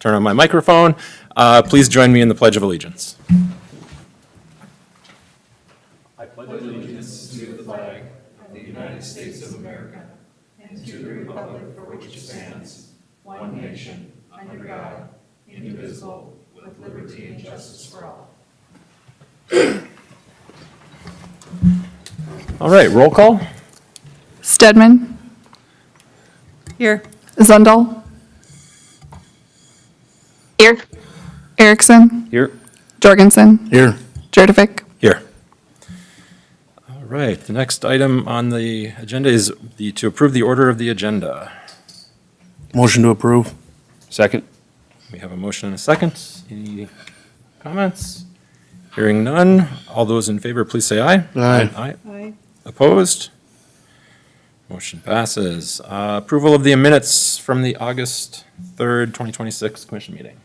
turn on my microphone. Please join me in the Pledge of Allegiance. I pledge allegiance to the flag of the United States of America and to the republic for which it stands, one nation, under God, indivisible, with liberty and justice for all. All right, roll call. Stedman. Here. Zundel. Here. Erickson. Here. Jorgensen. Here. Jurdovic. Here. All right, the next item on the agenda is to approve the order of the agenda. Motion to approve. Second. We have a motion and a second. Any comments? Hearing none. All those in favor, please say aye. Aye. Aye. Aye. Opposed? Motion passes. Approval of the minutes from the August 3rd, 2026 commission meeting.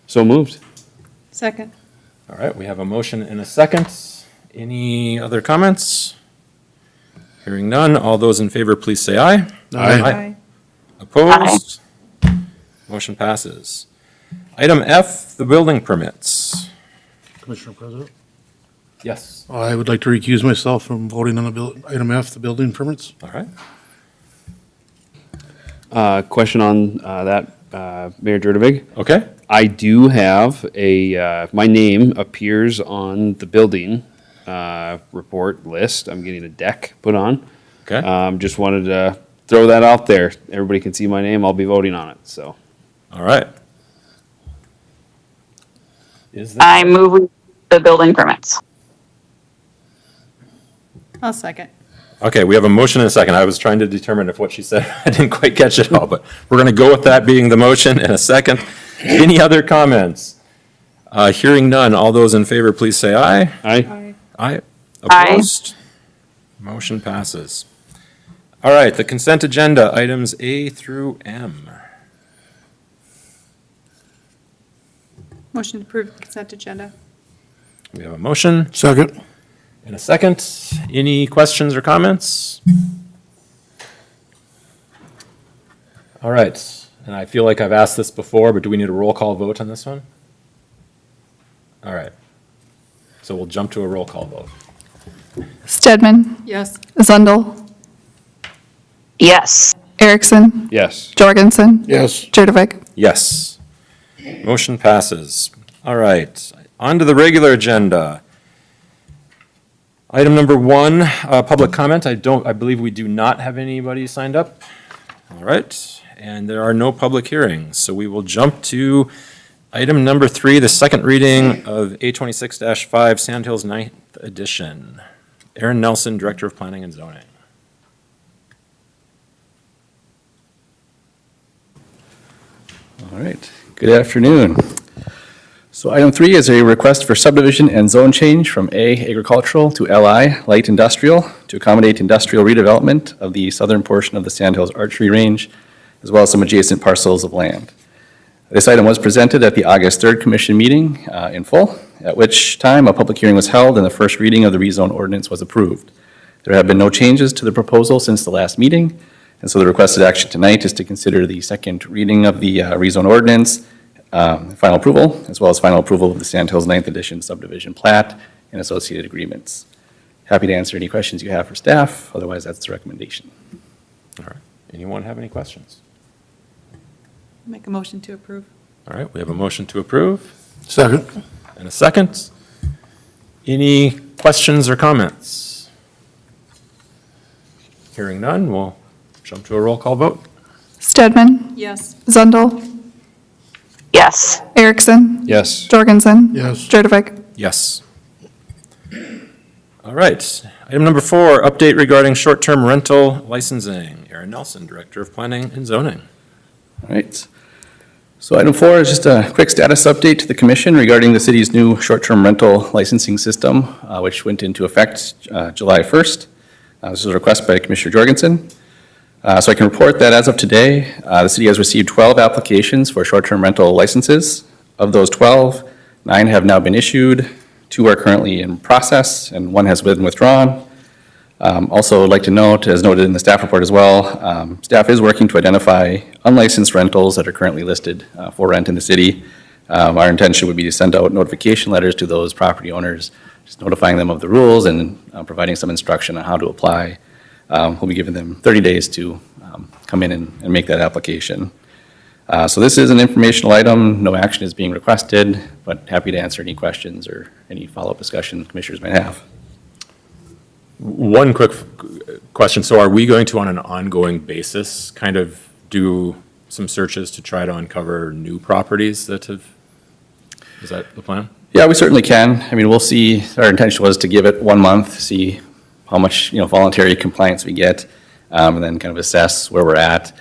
So moved. Second. All right, we have a motion and a second. Any other comments? Hearing none. All those in favor, please say aye. Aye. Opposed? Motion passes. Item F, the building permits. Commissioner President, Yes. I would like to recuse myself from voting on item F, the building permits. All right. Question on that, Mayor Jurdovic. Okay. I do have my name appears on the building report list. I'm getting a deck put on. Okay. Just wanted to throw that out there. Everybody can see my name. I'll be voting on it, so. All right. Is I there, move the building permits. I'll second. okay, we have a motion and a second. I was trying to determine if what she said, I didn't quite catch it all, but we're going to go with that being the motion and a second. Any other comments? Hearing none. All those in favor, please say aye. Aye. Aye. Aye. Opposed? Motion passes. All right, the consent agenda, items A through M. Motion to approve the consent agenda. We have a motion Second. and a second. Any questions or comments? All right, and I feel like I've asked this before, but do we need a roll call vote on this one? All right, so we'll jump to a roll call vote. Stedman. Yes. Zundel. Yes. Erickson. Yes. Jorgensen. Yes. Jurdovic. Yes. Motion passes. All right, on to the regular agenda. Item number 1, public comment. I believe we do not have anybody signed up. All right, and there are no public hearings, so we will jump to item number 3, the second reading of A26-5 Sandhills 9th edition. Aaron Nelson, Director of Planning and Zoning. All right, good afternoon. So item 3 is a request for subdivision and zone change from A agricultural to LI light industrial to accommodate industrial redevelopment of the southern portion of the Sandhills Archery Range, as well as some adjacent parcels of land. This item was presented at the August 3rd Commission meeting in full, at which time a public hearing was held and the first reading of the rezone ordinance was approved. There have been no changes to the proposal since the last meeting, and so the requested action tonight is to consider the second reading of the rezone ordinance, final approval, as well as final approval of the Sandhills 9th edition subdivision plat and associated agreements. Happy to answer any questions you have for staff, otherwise that's the recommendation. All right, anyone have any questions? Make a motion to approve. All right, we have a motion to approve. Second. And a second. Any questions or comments? Hearing none, we'll jump to a roll call vote. Stedman. Yes. Zundel. Yes. Erickson. Yes. Jorgensen. Yes. Jurdovic. Yes. All right, item number 4, update regarding short-term rental licensing. Aaron Nelson, Director of Planning and Zoning. All right. So item 4 is just a quick status update to the commission regarding the city's new short-term rental licensing system, which went into effect July 1st. This is a request by Commissioner Jorgensen. So I can report that as of today, the city has received 12 applications for short-term rental licenses. Of those 12, 9 have now been issued, 2 are currently in process, and 1 has been withdrawn. Also, I'd like to note, as noted in the staff report as well, staff is working to identify unlicensed rentals that are currently listed for rent in the city. Our intention would be to send out notification letters to those property owners, just notifying them of the rules and providing some instruction on how to apply. We'll be giving them 30 days to come in and make that application. So this is an informational item, no action is being requested, but happy to answer any questions or any follow-up discussion commissioners may have. One quick question. So are we going to, on an ongoing basis, kind of do some searches to try to uncover new properties that have, is that the plan? Yeah, we certainly can. I mean, we'll see, our intention was to give it 1 month, see how much, voluntary compliance we get, and then kind of assess where we're at.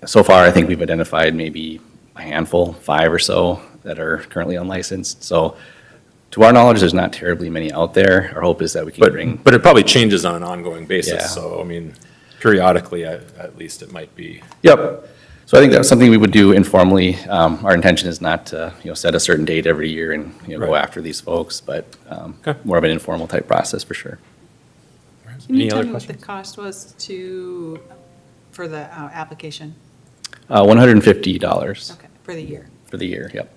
So far, I think we've identified maybe a handful, 5 or so, that are currently unlicensed. So to our knowledge, there's not terribly many out there. Our hope is that we can bring. But it probably changes on an ongoing Yeah. basis. So, I mean, periodically, at least it might be. Yep. So I think that's something we would do informally. Our intention is not to, set a certain date every year and, go Right. after these folks, but Okay. more of an informal type process for sure. Can you Any tell other me what the questions? cost was for the application? $150 Okay, for the year, for the year, yep.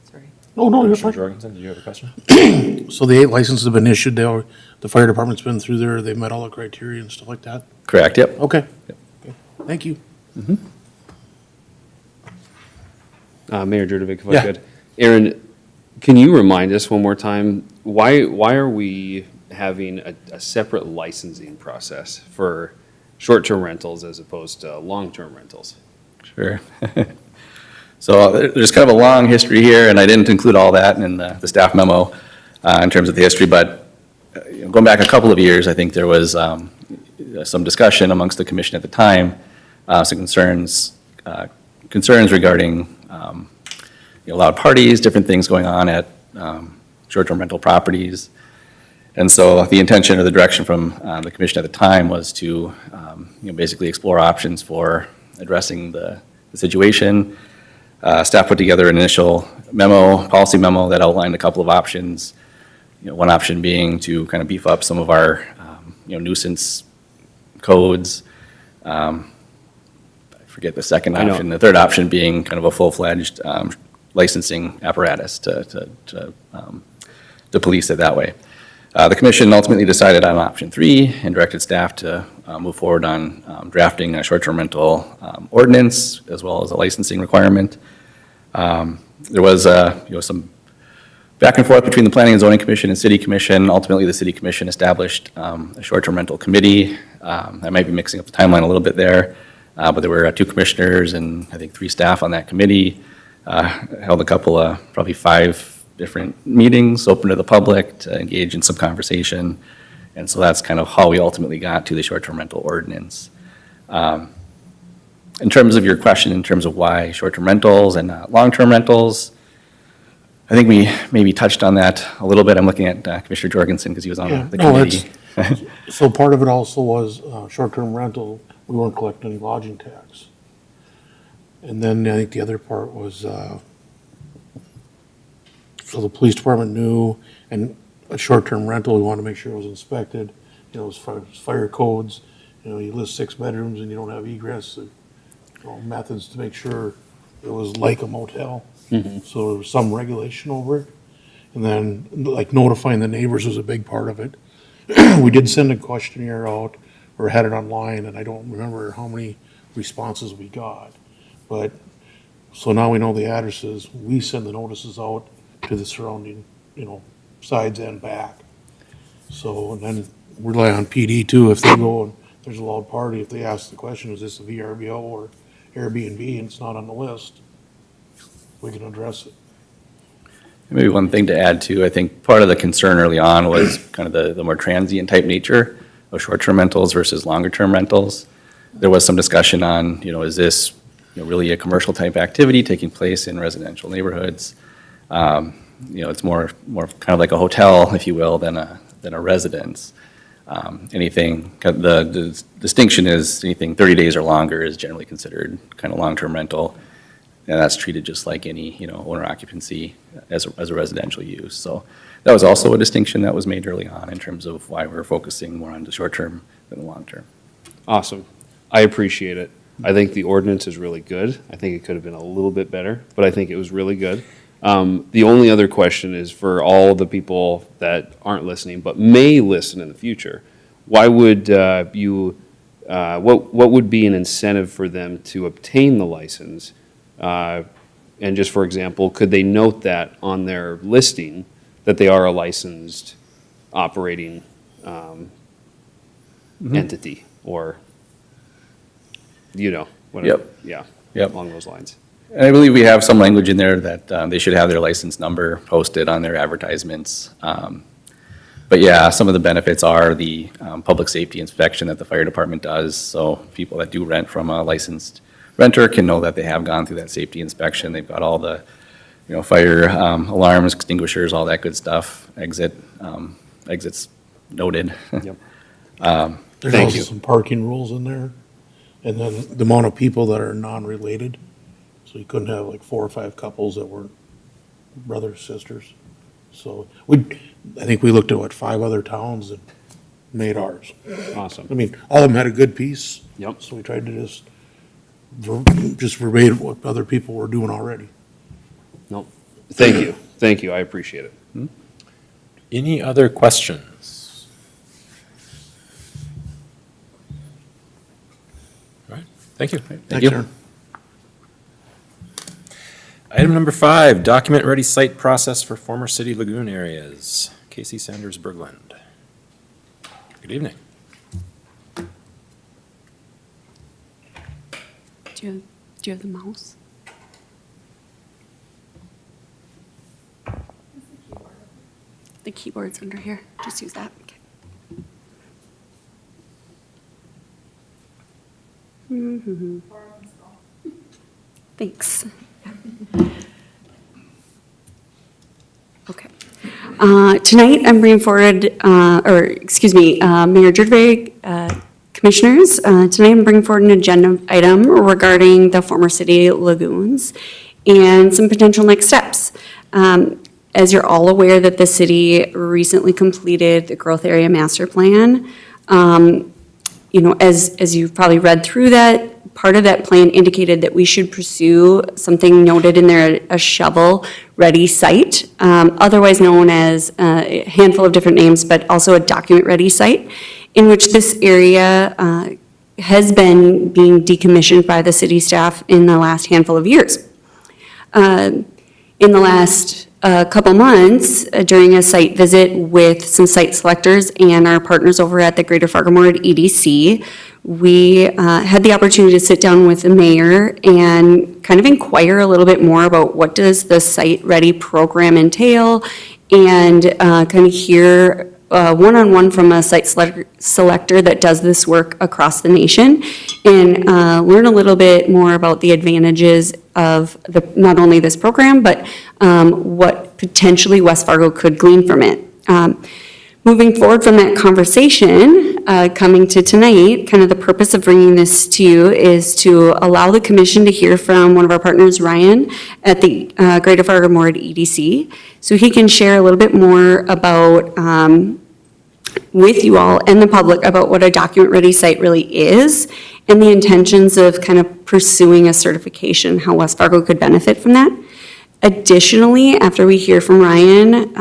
sorry. Oh, no, you're Commissioner fine. Jorgensen, did you have a question? So the 8 licenses have been issued, the fire department's been through there, they've met all the criteria and stuff like that? Correct, yep. Okay. Okay. Thank you. Mayor Jurdovic, if I Yeah. could. Aaron, can you remind us one more time, why are we having a separate licensing process for short-term rentals as opposed to long-term rentals? Sure. So there's kind of a long history here, and I didn't include all that in the staff memo in terms of the history, but going back a couple of years, I think there was some discussion amongst the commission at the time, some concerns regarding loud parties, different things going on at short-term rental properties. And so the intention or the direction from the commission at the time was to basically explore options for addressing the situation. Staff put together an initial policy memo that outlined a couple of options. One option being to kind of beef up some of our nuisance codes. I forget the second I know. option. The third option being kind of a full-fledged licensing apparatus to police it that way. The commission ultimately decided on option 3 and directed staff to move forward on drafting a short-term rental ordinance as well as a licensing requirement. There was some back and forth between the Planning and Zoning Commission and City Commission. Ultimately, the City Commission established a short-term rental committee. I might be mixing up the timeline a little bit there, but there were 2 commissioners and I think 3 staff on that committee. Held a couple of, probably 5 different meetings, open to the public to engage in some conversation. And so that's kind of how we ultimately got to the short-term rental ordinance. In terms of your question, in terms of why short-term rentals and not long-term rentals, I think we maybe touched on that a little bit. I'm looking at Commissioner Jorgensen because he was on Yeah, the no, committee. So part of it also was short-term rental, we weren't collecting any lodging tax. And then I think the other part was, so the police department knew, and a short-term rental, we wanted to make sure it was inspected, as far as fire codes, you list 6 bedrooms and you don't have egress, methods to make sure it was like a motel. So there was some regulation over it. And then, like notifying the neighbors was a big part of it. We did send a questionnaire out, or had it online, and I don't remember how many responses we got. But, so now we know the addresses, we send the notices out to the surrounding, sides and back. So, and then rely on PD too, if they go and there's a loud party, if they ask the question, is this a VRBO or Airbnb, and it's not on the list, we can address it. Maybe one thing to add too, I think part of the concern early on was kind of the more transient type nature of short-term rentals versus longer-term rentals. There was some discussion on, is this really a commercial type activity taking place in residential neighborhoods? It's more kind of like a hotel, if you will, than a residence. The distinction is anything 30 days or longer is generally considered kind of long-term rental. and that's treated just like any, owner occupancy as a residential use. So that was also a distinction that was made early on in terms of why we're focusing more on the short term than the long term. Awesome. I appreciate it. I think the ordinance is really good. I think it could have been a little bit better, but I think it was really good. The only other question is for all the people that aren't listening but may listen in the future. Why would what would be an incentive for them to obtain the license? And just for example, could they note that on their listing that they are a licensed operating entity or, whatever? Yep. Yeah. Yep. Along those lines. And I believe we have some language in there that they should have their license number posted on their advertisements. But yeah, some of the benefits are the public safety inspection that the fire department does. So people that do rent from a licensed renter can know that they have gone through that safety inspection. They've got all the, fire alarms, extinguishers, all that good stuff, exits noted. Yep. There's Thank also you. some parking rules in there, and then the amount of people that are non-related. So you couldn't have like 4 or 5 couples that weren't brothers, sisters. So I think we looked at 5 other towns and made ours. Awesome. I mean, all of them had a good piece. Yep. So we tried to just verbatim what other people were doing already. Nope. Thank you. Thank you. I appreciate it. Any other questions? All right, thank you. Thank you. Aaron. Item number 5, document-ready site process for former city lagoon areas. Casey Sanders Berglund. Good evening. Do you have the mouse? The keyboard's under here. Just use that. Okay. Thanks. Okay. Tonight, I'm bringing forward, Mayor Jurdvig, Commissioners, tonight I'm bringing forward an agenda item regarding the former city lagoons and some potential next steps. As you're all aware that the city recently completed the growth area master plan. As you've probably read through that, part of that plan indicated that we should pursue something noted in there, a shovel-ready site, otherwise known as a handful of different names, but also a document-ready site, in which this area has been being decommissioned by the city staff in the last handful of years. In the last couple months, during a site visit with some site selectors and our partners over at the Greater Fargo EDC, we had the opportunity to sit down with the mayor and kind of inquire a little bit more about what does the Site Ready program entail, and kind of hear one-on-one from a site selector that does this work across the nation, and learn a little bit more about the advantages of not only this program, but what potentially West Fargo could glean from it. Moving forward from that conversation, coming to tonight, kind of the purpose of bringing this to you is to allow the commission to hear from one of our partners, Ryan, at the Greater Fargo EDC, so he can share a little bit more about, with you all and the public, about what a document-ready site really is, and the intentions of kind of pursuing a certification, how West Fargo could benefit from that. Additionally, after we hear from Ryan,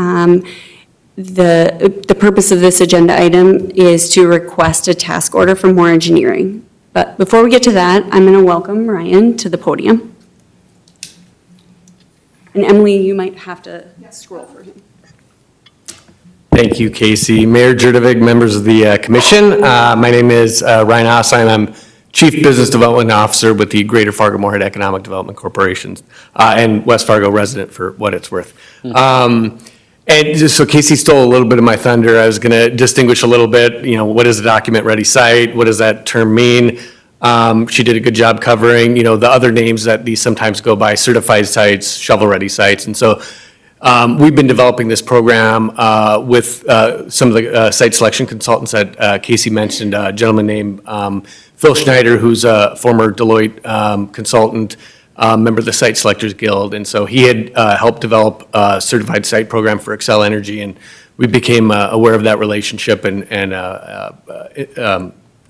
the purpose of this agenda item is to request a task order for more engineering. But before we get to that, I'm going to welcome Ryan to the podium. And Emily, you might have to scroll for him. Thank you, Casey. Mayor Jurdvig, members of the commission. My name is Ryan Osline. I'm Chief Business Development Officer with the Greater Fargo Moorhead Economic Development Corporation, and West Fargo resident for what it's worth. And just so Casey stole a little bit of my thunder, I was going to distinguish a little bit, what is a document-ready site? What does that term mean? She did a good job covering, the other names that these sometimes go by: certified sites, shovel-ready sites. And so we've been developing this program with some of the site selection consultants that Casey mentioned, a gentleman named Phil Schneider, who's a former Deloitte consultant, member of the Site Selectors Guild. And so he had helped develop a certified site program for Excel Energy, and we became aware of that relationship and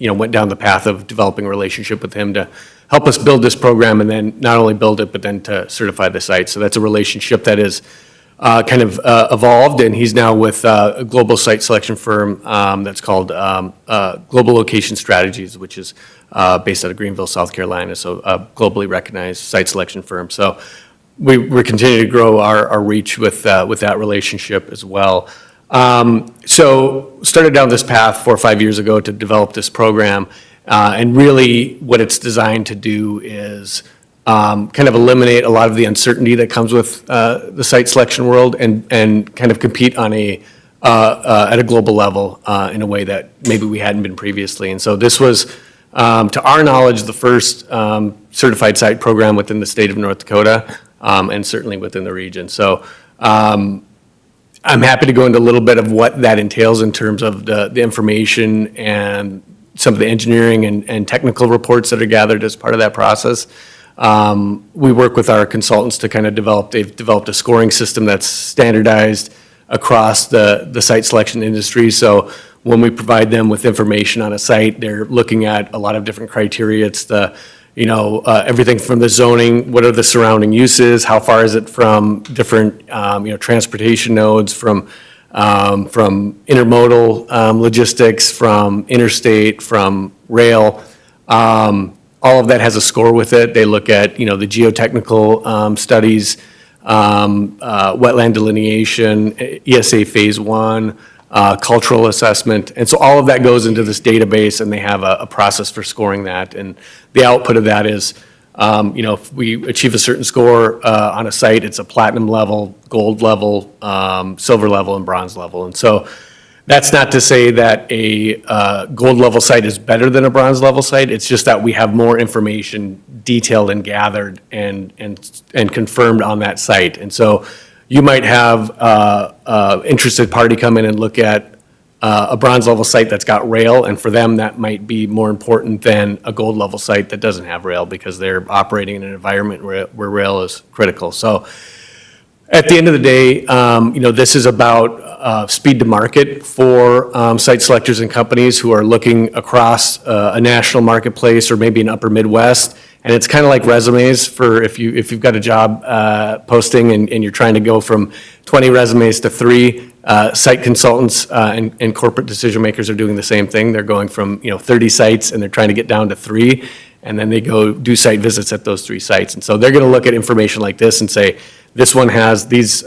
went down the path of developing a relationship with him to help us build this program, and then not only build it, but then to certify the site. So that's a relationship that is kind of evolved, and he's now with a global site selection firm that's called Global Location Strategies, which is based out of Greenville, South Carolina, so a globally recognized site selection firm. So we're continuing to grow our reach with that relationship as well. So started down this path 4 or 5 years ago to develop this program, and really what it's designed to do is kind of eliminate a lot of the uncertainty that comes with the site selection world, and kind of compete on at a global level in a way that maybe we hadn't been previously. And so this was, to our knowledge, the first certified site program within the state of North Dakota, and certainly within the region. So I'm happy to go into a little bit of what that entails in terms of the information and some of the engineering and technical reports that are gathered as part of that process. We work with our consultants to kind of they've developed a scoring system that's standardized across the site selection industry. So when we provide them with information on a site, they're looking at a lot of different criteria. It's everything from the zoning, what are the surrounding uses, how far is it from different, transportation nodes, from intermodal logistics, from interstate, from rail. All of that has a score with it. They look at, the geotechnical studies, wetland delineation, ESA Phase 1, cultural assessment. And so all of that goes into this database, and they have a process for scoring that. And the output of that is, if we achieve a certain score on a site, it's a platinum level, gold level, silver level, and bronze level. And so that's not to say that a gold level site is better than a bronze level site. It's just that we have more information detailed and gathered and confirmed on that site. And so you might have an interested party come in and look at a bronze level site that's got rail, and for them that might be more important than a gold level site that doesn't have rail, because they're operating in an environment where rail is critical. So at the end of the day, this is about speed to market for site selectors and companies who are looking across a national marketplace or maybe an upper Midwest. And it's kind of like resumes for if you've got a job posting and you're trying to go from 20 resumes to 3. Site consultants and corporate decision makers are doing the same thing. They're going from 30 sites and they're trying to get down to 3, and then they go do site visits at those 3 sites. And so they're going to look at information like this and say, this one has these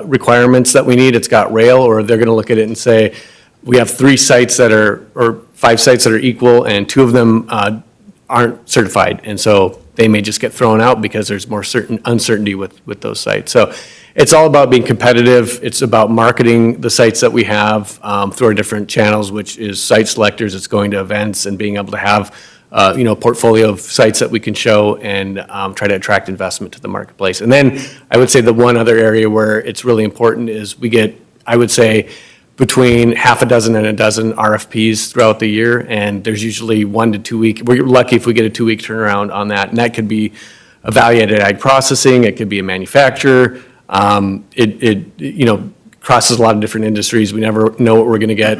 requirements that we need, it's got rail. Or they're going to look at it and say, we have 3 sites that are, or 5 sites that are equal, and 2 of them aren't certified. And so they may just get thrown out because there's more uncertainty with those sites. So it's all about being competitive. It's about marketing the sites that we have through our different channels, which is site selectors. It's going to events and being able to have a portfolio of sites that we can show and try to attract investment to the marketplace. And then I would say the one other area where it's really important is we get, I would say, between half a dozen and a dozen RFPs throughout the year, and there's usually 1 to 2 week. We're lucky if we get a 2-week turnaround on that, and that could be a value-added ag processing. It could be a manufacturer. It crosses a lot of different industries. We never know what we're going to get,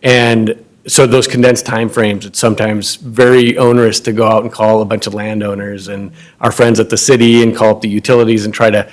and so those condensed timeframes, it's sometimes very onerous to go out and call a bunch of landowners and our friends at the city and call up the utilities and try to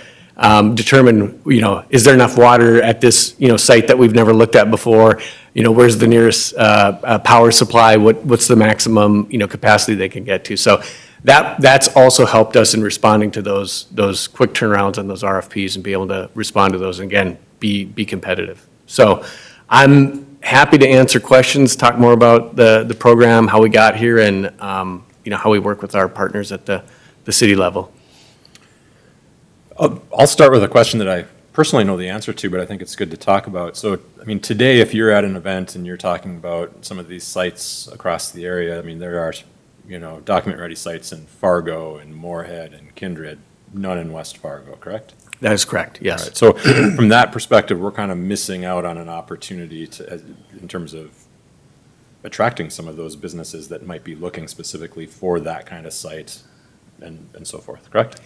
determine, is there enough water at this, site that we've never looked at before? Where's the nearest power supply? What's the maximum, capacity they can get to? So that's also helped us in responding to those quick turnarounds on those RFPs and be able to respond to those and, again, be competitive. So I'm happy to answer questions, talk more about the program, how we got here, and how we work with our partners at the city level. I'll start with a question that I personally know the answer to, but I think it's good to talk about. So, today, if you're at an event and you're talking about some of these sites across the area, there are, document-ready sites in Fargo and Moorhead and Kindred, none in West Fargo, correct? That is correct, yes. All right. So from that perspective, we're kind of missing out on an opportunity in terms of attracting some of those businesses that might be looking specifically for that kind of site and so forth, correct?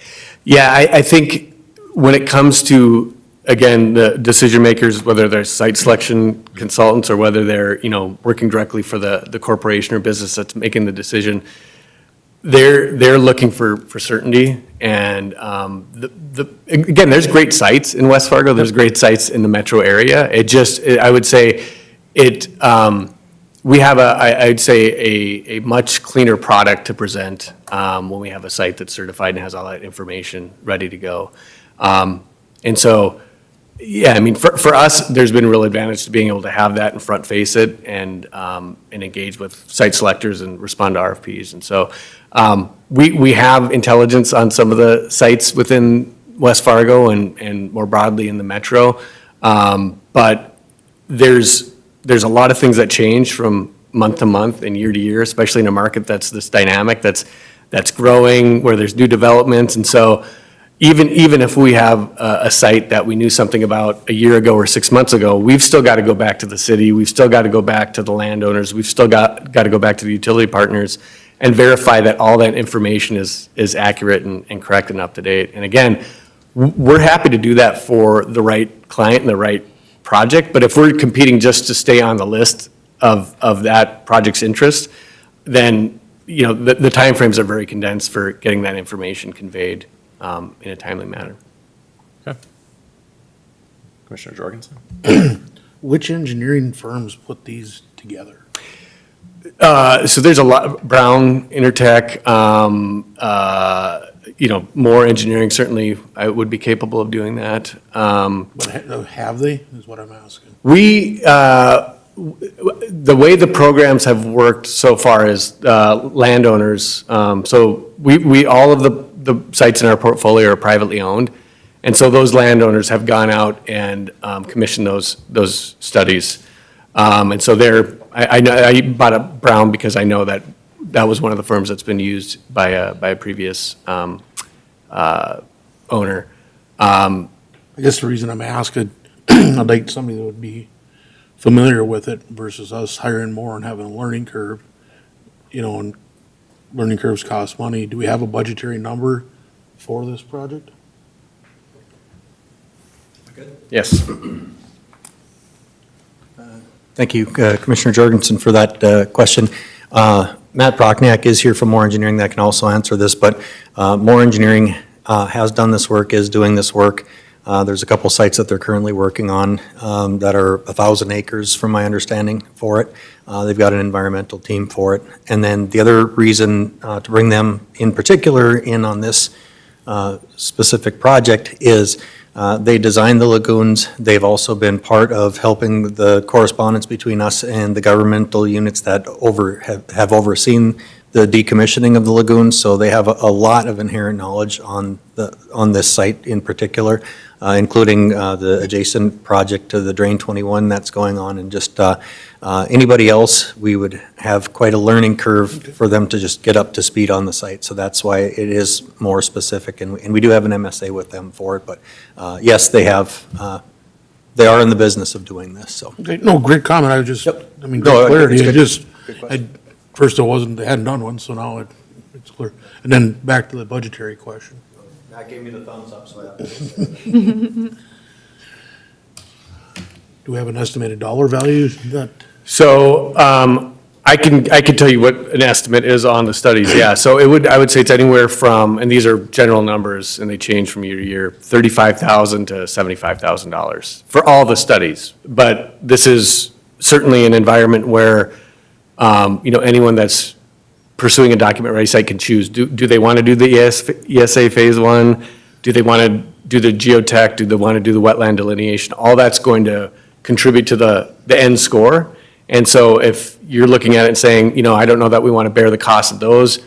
Yeah, I think when it comes to, again, the decision makers, whether they're site selection consultants or whether they're, working directly for the corporation or business that's making the decision, they're looking for certainty. And again, there's great sites in West Fargo, there's great sites in the metro area. I would say we have I'd say a much cleaner product to present when we have a site that's certified and has all that information ready to go. And so, yeah, I mean, for us, there's been a real advantage to being able to have that and front face it and engage with site selectors and respond to RFPs. And so we have intelligence on some of the sites within West Fargo and more broadly in the metro. But there's a lot of things that change from month to month and year to year, especially in a market that's this dynamic, that's growing, where there's new developments. And so even if we have a site that we knew something about a year ago or 6 months ago, we've still got to go back to the city, we've still got to go back to the landowners, we've still got to go back to the utility partners and verify that all that information is accurate and correct and up to date. And again, we're happy to do that for the right client and the right project, but if we're competing just to stay on the list of that project's interest, then, the timeframes are very condensed for getting that information conveyed in a timely manner. Okay. Commissioner Jorgensen? Which engineering firms put these together? So there's a lot, Brown, Intertech, more engineering, certainly I would be capable of doing that. But have they, is what I'm asking. The way the programs have worked so far is landowners, so we all of the sites in our portfolio are privately owned, and so those landowners have gone out and commissioned those studies. And so I know, I bought up Brown because I know that was one of the firms that's been used by a previous owner. I guess the reason I'm asking, I'd like somebody that would be familiar with it versus us hiring more and having a learning curve, and learning curves cost money. Do we have a budgetary number for this project? Yes. Thank you, Commissioner Jorgensen, for that question. Matt Brockniak is here from Moore Engineering that can also answer this, but Moore Engineering has done this work, is doing this work. There's a couple sites that they're currently working on that are 1,000 acres, from my understanding, for it. They've got an environmental team for it. And then the other reason to bring them in particular in on this specific project is they designed the lagoons. They've also been part of helping the correspondence between us and the governmental units that have overseen the decommissioning of the lagoons. So they have a lot of inherent knowledge on this site in particular, including the adjacent project to the Drain 21 that's going on, and just anybody else, we would have quite a learning curve for them to just get up to speed on the site. So that's why it is more specific, and we do have an MSA with them for it. But yes, they are in the business of doing this, so. Okay, no, great comment. I was just, Yep. I mean, No, good clarity. it's It good. just, Good question. first they hadn't done one, so now it's clear. And then back to the budgetary question. That gave me the thumbs up, so Do we have an estimated dollar value that? So I can tell you what an estimate is on the studies, yeah. So I would say it's anywhere from, and these are general numbers and they change from year to year, $35,000 to $75,000 for all the studies. But this is certainly an environment where, anyone that's pursuing a document-ready site can choose. Do they want to do the ESA Phase 1? Do they want to do the geotech? Do they want to do the wetland delineation? All that's going to contribute to the end score. And so if you're looking at it and saying, I don't know that we want to bear the cost of those,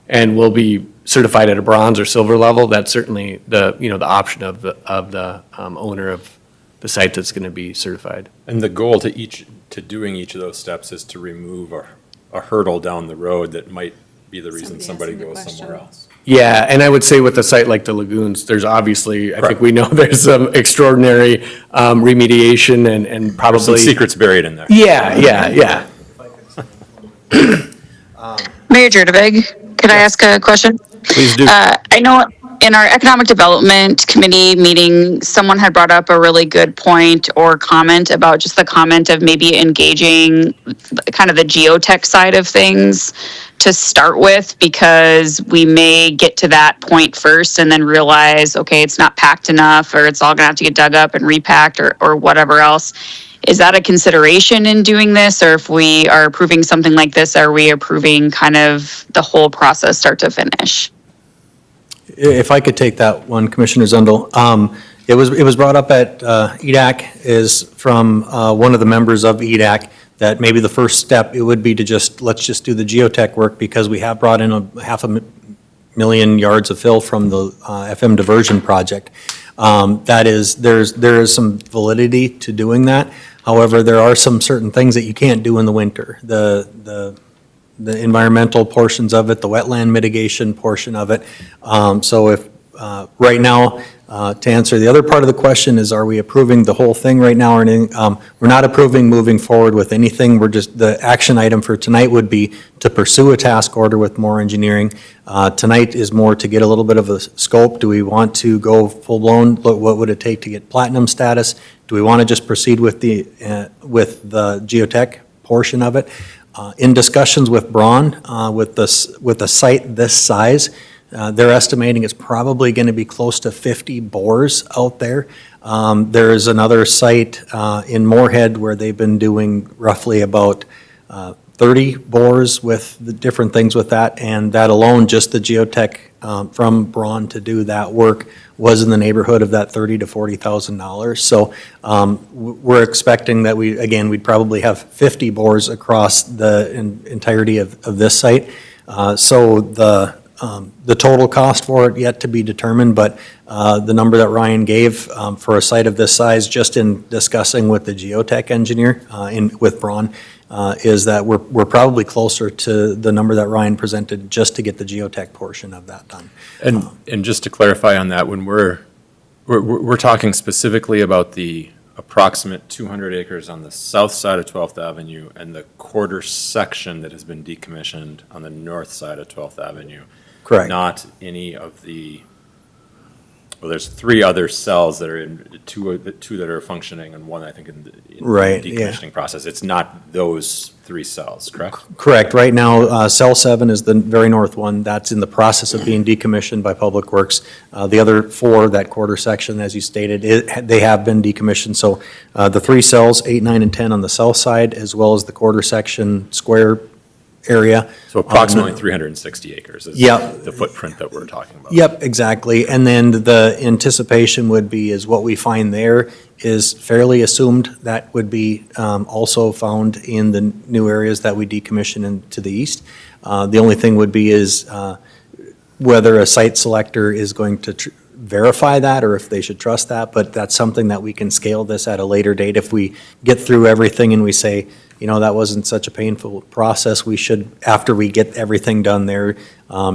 and we'll be certified at a bronze or silver level, that's certainly the option of the owner of the site that's going to be certified. And the goal to doing each of those steps is to remove a hurdle down the road that might be the reason somebody Somebody goes asking the somewhere question. else. Yeah, and I would say with a site like the lagoons, there's obviously, I think Correct. we know there's some extraordinary remediation and There's some probably. secrets buried in there. Yeah. Mayor Jurdevig, could I ask a question? Please do. I know in our Economic Development Committee meeting, someone had brought up a really good point or comment about just the comment of maybe engaging kind of the geotech side of things to start with, because we may get to that point first and then realize, okay, it's not packed enough, or it's all gonna have to get dug up and repacked, or whatever else. Is that a consideration in doing this? Or if we are approving something like this, are we approving kind of the whole process start to finish? If I could take that one, Commissioner Zundel. It was brought up at EDAC, is from one of the members of EDAC, that maybe the first step, it would be to let's just do the geotech work, because we have brought in a 500,000 yards of fill from the FM diversion project. There is some validity to doing that. However, there are some certain things that you can't do in the winter. The environmental portions of it, the wetland mitigation portion of it. So if, right now, to answer the other part of the question is, are we approving the whole thing right now or anything? We're not approving moving forward with anything. The action item for tonight would be to pursue a task order with More Engineering. Tonight is more to get a little bit of a scope. Do we want to go full-blown? What would it take to get platinum status? Do we want to just proceed with the geotech portion of it? In discussions with Braun, with a site this size, they're estimating it's probably going to be close to 50 bores out there. There is another site in Moorhead where they've been doing roughly about 30 bores with the different things with that, and that alone, just the geotech from Braun to do that work was in the neighborhood of that $30,000 to $40,000. So we're expecting that we'd probably have 50 bores across the entirety of this site. So the total cost for it yet to be determined, but the number that Ryan gave for a site of this size, just in discussing with the geotech engineer with Braun, is that we're probably closer to the number that Ryan presented just to get the geotech portion of that done. And just to clarify on that, when we're talking specifically about the approximate 200 acres on the south side of 12th Avenue and the quarter section that has been decommissioned on the north side of 12th Avenue. Correct. Not any of the, well, there's 3 other cells that are in, two that are functioning and one, I think, in the Right, yeah. decommissioning process. It's not those 3 cells, correct? Correct. Right now, Cell 7 is the very north one. That's in the process of being decommissioned by Public Works. The other 4, that quarter section, as you stated, they have been decommissioned. So the 3 cells, 8, 9, and 10 on the south side, as well as the quarter section square area. So approximately 360 acres is Yep. the footprint that we're talking about. Yep, exactly. And then the anticipation would be is what we find there is fairly assumed that would be also found in the new areas that we decommission to the east. The only thing would be is whether a site selector is going to verify that or if they should trust that, but that's something that we can scale this at a later date. If we get through everything and we say, that wasn't such a painful process, we should, after we get everything done there,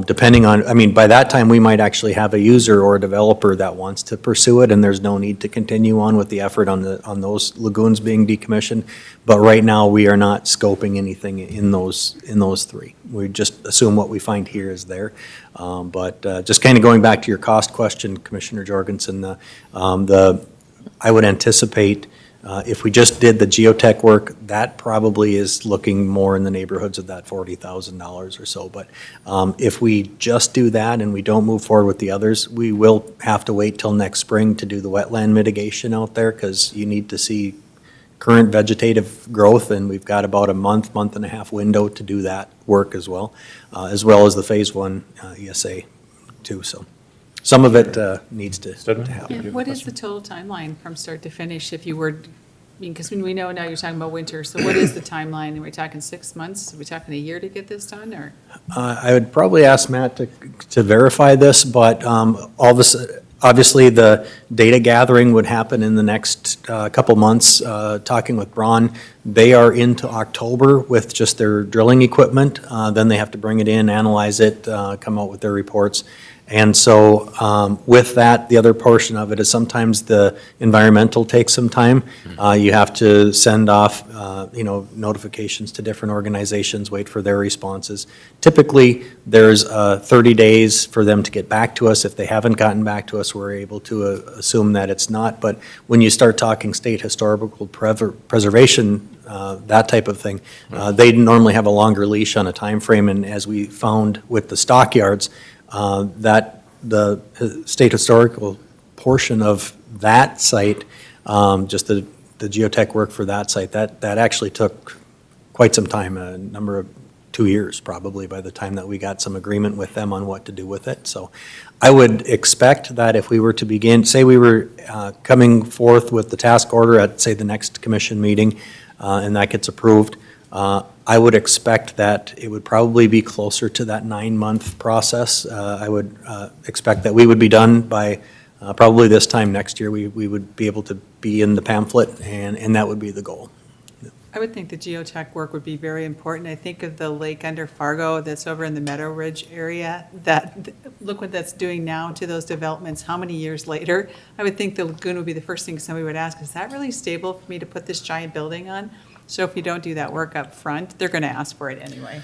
depending on, by that time, we might actually have a user or a developer that wants to pursue it, and there's no need to continue on with the effort on those lagoons being decommissioned. But right now, we are not scoping anything in those 3. We just assume what we find here is there. But just kind of going back to your cost question, Commissioner Jorgensen, I would anticipate if we just did the geotech work, that probably is looking more in the neighborhoods of that $40,000 or so. But if we just do that and we don't move forward with the others, we will have to wait till next spring to do the wetland mitigation out there, because you need to see current vegetative growth, and we've got about a month and a half window to do that work as well as the Phase 1 ESA too. So some of it needs to happen. Yeah, what is the total timeline from start to finish if you were, because we know now you're talking about winter, so what is the timeline? Are we talking 6 months? Are we talking a year to get this done, or? I would probably ask Matt to verify this, but all this, obviously, the data gathering would happen in the next couple months. Talking with Braun, they are into October with just their drilling equipment. Then they have to bring it in, analyze it, come out with their reports. And so with that, the other portion of it is sometimes the environmental takes some time. You have to send off, notifications to different organizations, wait for their responses. Typically, there's 30 days for them to get back to us. If they haven't gotten back to us, we're able to assume that it's not. But when you start talking state historical preservation, that type of thing, they normally have a longer leash on a time frame. And as we found with the stockyards, that the state historical portion of that site, just the geotech work for that site, that actually took quite some time, a number of 2 years probably, by the time that we got some agreement with them on what to do with it. So I would expect that if we were to begin, say we were coming forth with the task order at, say, the next commission meeting, and that gets approved, I would expect that it would probably be closer to that 9-month process. I would expect that we would be done by probably this time next year. We would be able to be in the pamphlet, and that would be the goal. I would think the geotech work would be very important. I think of the lake under Fargo that's over in the Meadow Ridge area, look what that's doing now to those developments, how many years later? I would think the lagoon would be the first thing somebody would ask, is that really stable for me to put this giant building on? So if you don't do that work up front, they're going to ask for it anyway.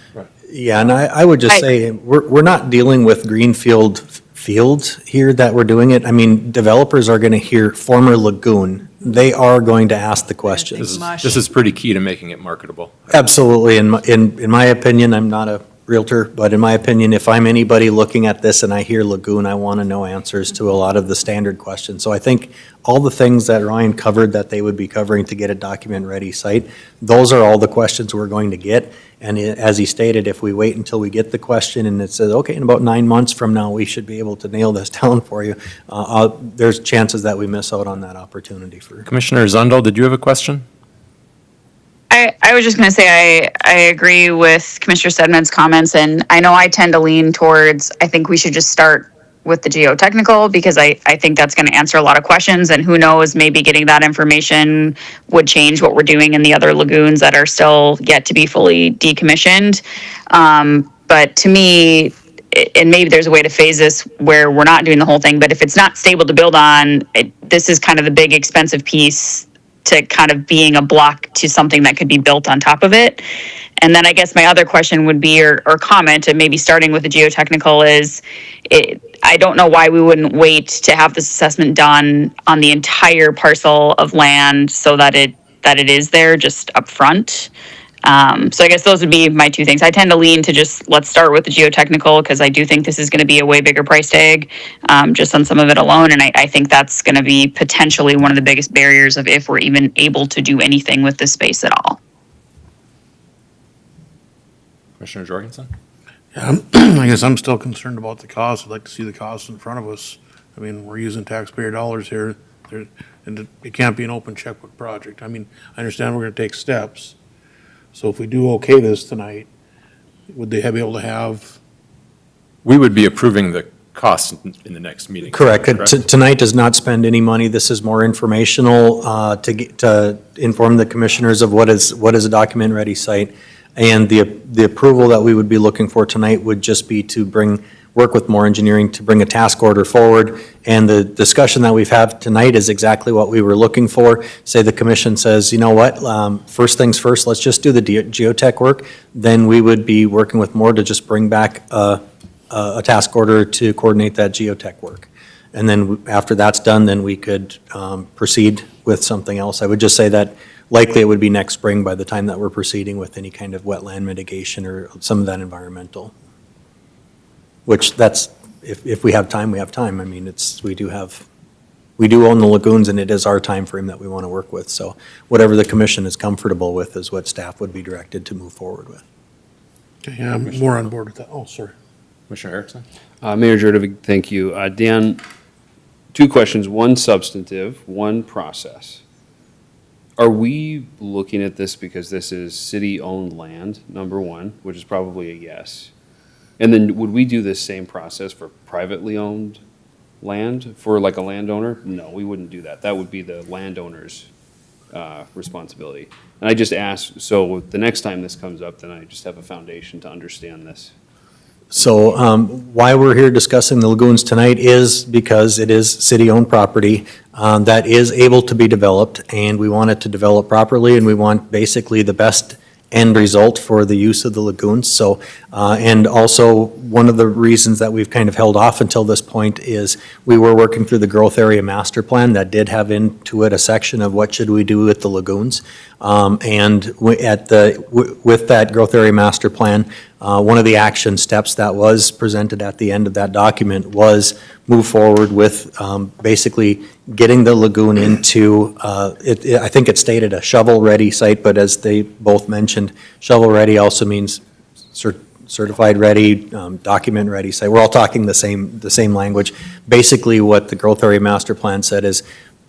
Yeah, and I would just say, we're not dealing with greenfield fields here that we're doing it. I mean, developers are going to hear former lagoon. They are going to ask the questions. This is pretty key to making it marketable. Absolutely. In my opinion, I'm not a realtor, but in my opinion, if I'm anybody looking at this and I hear lagoon, I want to know answers to a lot of the standard questions. So I think all the things that Ryan covered that they would be covering to get a document-ready site, those are all the questions we're going to get. And as he stated, if we wait until we get the question and it says, okay, in about 9 months from now, we should be able to nail this down for you, there's chances that we miss out on that opportunity for. Commissioner Zundel, did you have a question? I was just going to say, I agree with Commissioner Stedman's comments, and I know I tend to lean towards, I think we should just start with the geotechnical, because I think that's going to answer a lot of questions, and who knows, maybe getting that information would change what we're doing in the other lagoons that are still yet to be fully decommissioned. But to me, and maybe there's a way to phase this where we're not doing the whole thing, but if it's not stable to build on, this is kind of the big expensive piece to kind of being a block to something that could be built on top of it. And then I guess my other question would be, or comment, and maybe starting with the geotechnical, is I don't know why we wouldn't wait to have this assessment done on the entire parcel of land so that it is there just up front. So I guess those would be my two things. I tend to lean to just, let's start with the geotechnical, because I do think this is going to be a way bigger price tag, just on some of it alone. And I think that's going to be potentially one of the biggest barriers of if we're even able to do anything with this space at all. Commissioner Jorgensen? Yeah, I guess I'm still concerned about the cost. I'd like to see the costs in front of us. I mean, we're using taxpayer dollars here, and it can't be an open checkbook project. I mean, I understand we're going to take steps. So if we do okay this tonight, would they be able to have? We would be approving the costs in the next meeting. Correct. Tonight does not spend any money. This is more informational to inform the commissioners of what is a document-ready site. And the approval that we would be looking for tonight would just be to work with More Engineering to bring a task order forward. And the discussion that we've had tonight is exactly what we were looking for. Say the commission says, you know what, first things first, let's just do the geotech work. Then we would be working with More to just bring back a task order to coordinate that geotech work. And then after that's done, then we could proceed with something else. I would just say that likely it would be next spring by the time that we're proceeding with any kind of wetland mitigation or some of that environmental. Which if we have time, we have time. I mean, we do own the lagoons, and it is our time frame that we want to work with. So whatever the commission is comfortable with is what staff would be directed to move forward with. Okay, yeah, I'm more on board with that. Oh, sorry. Commissioner Erickson? Mayor Jurdevig, thank you. Dan, two questions, one substantive, one process. Are we looking at this because this is city-owned land, number one, which is probably a yes? And then would we do this same process for privately owned land for like a landowner? No, we wouldn't do that. That would be the landowner's responsibility. And I just asked, so the next time this comes up, then I just have a foundation to understand this. So why we're here discussing the lagoons tonight is because it is city-owned property that is able to be developed, and we want it to develop properly, and we want basically the best end result for the use of the lagoons. So, and also, one of the reasons that we've kind of held off until this point is we were working through the growth area master plan that did have into it a section of what should we do with the lagoons. And with that growth area master plan, one of the action steps that was presented at the end of that document was move forward with basically getting the lagoon into, I think it stated a shovel-ready site, but as they both mentioned, shovel-ready also means certified ready, document ready site. We're all talking the same language. Basically, what the growth area master plan said is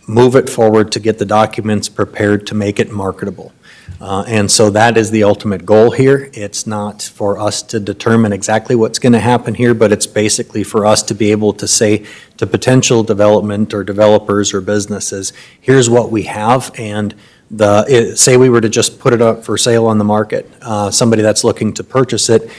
move it forward to get the documents prepared to make it marketable. And so that is the ultimate goal here. It's not for us to determine exactly what's going to happen here, but it's basically for us to be able to say to potential development or developers or businesses, here's what we have, and say we were to just put it up for sale on the market, somebody that's looking to purchase it,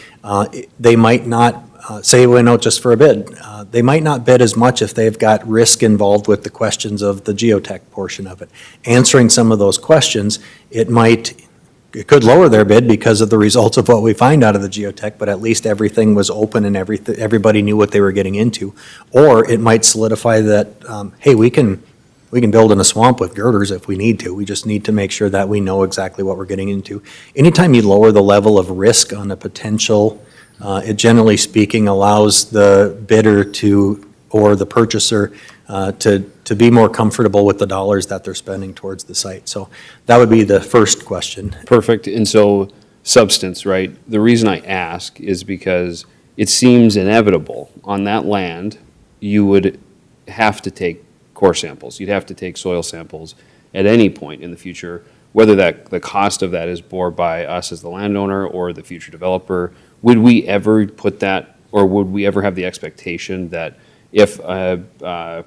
they might not say we went out just for a bid. They might not bid as much if they've got risk involved with the questions of the geotech portion of it. Answering some of those questions, it could lower their bid because of the results of what we find out of the geotech, but at least everything was open and everybody knew what they were getting into. Or it might solidify that, hey, we can build in a swamp with girders if we need to. We just need to make sure that we know exactly what we're getting into. Anytime you lower the level of risk on a potential, it generally speaking allows the bidder or the purchaser to be more comfortable with the dollars that they're spending towards the site. So that would be the first question. Perfect. And so substance, right? The reason I ask is because it seems inevitable on that land, you would have to take core samples. You'd have to take soil samples at any point in the future, whether the cost of that is borne by us as the landowner or the future developer. Would we ever put that, or would we ever have the expectation that if a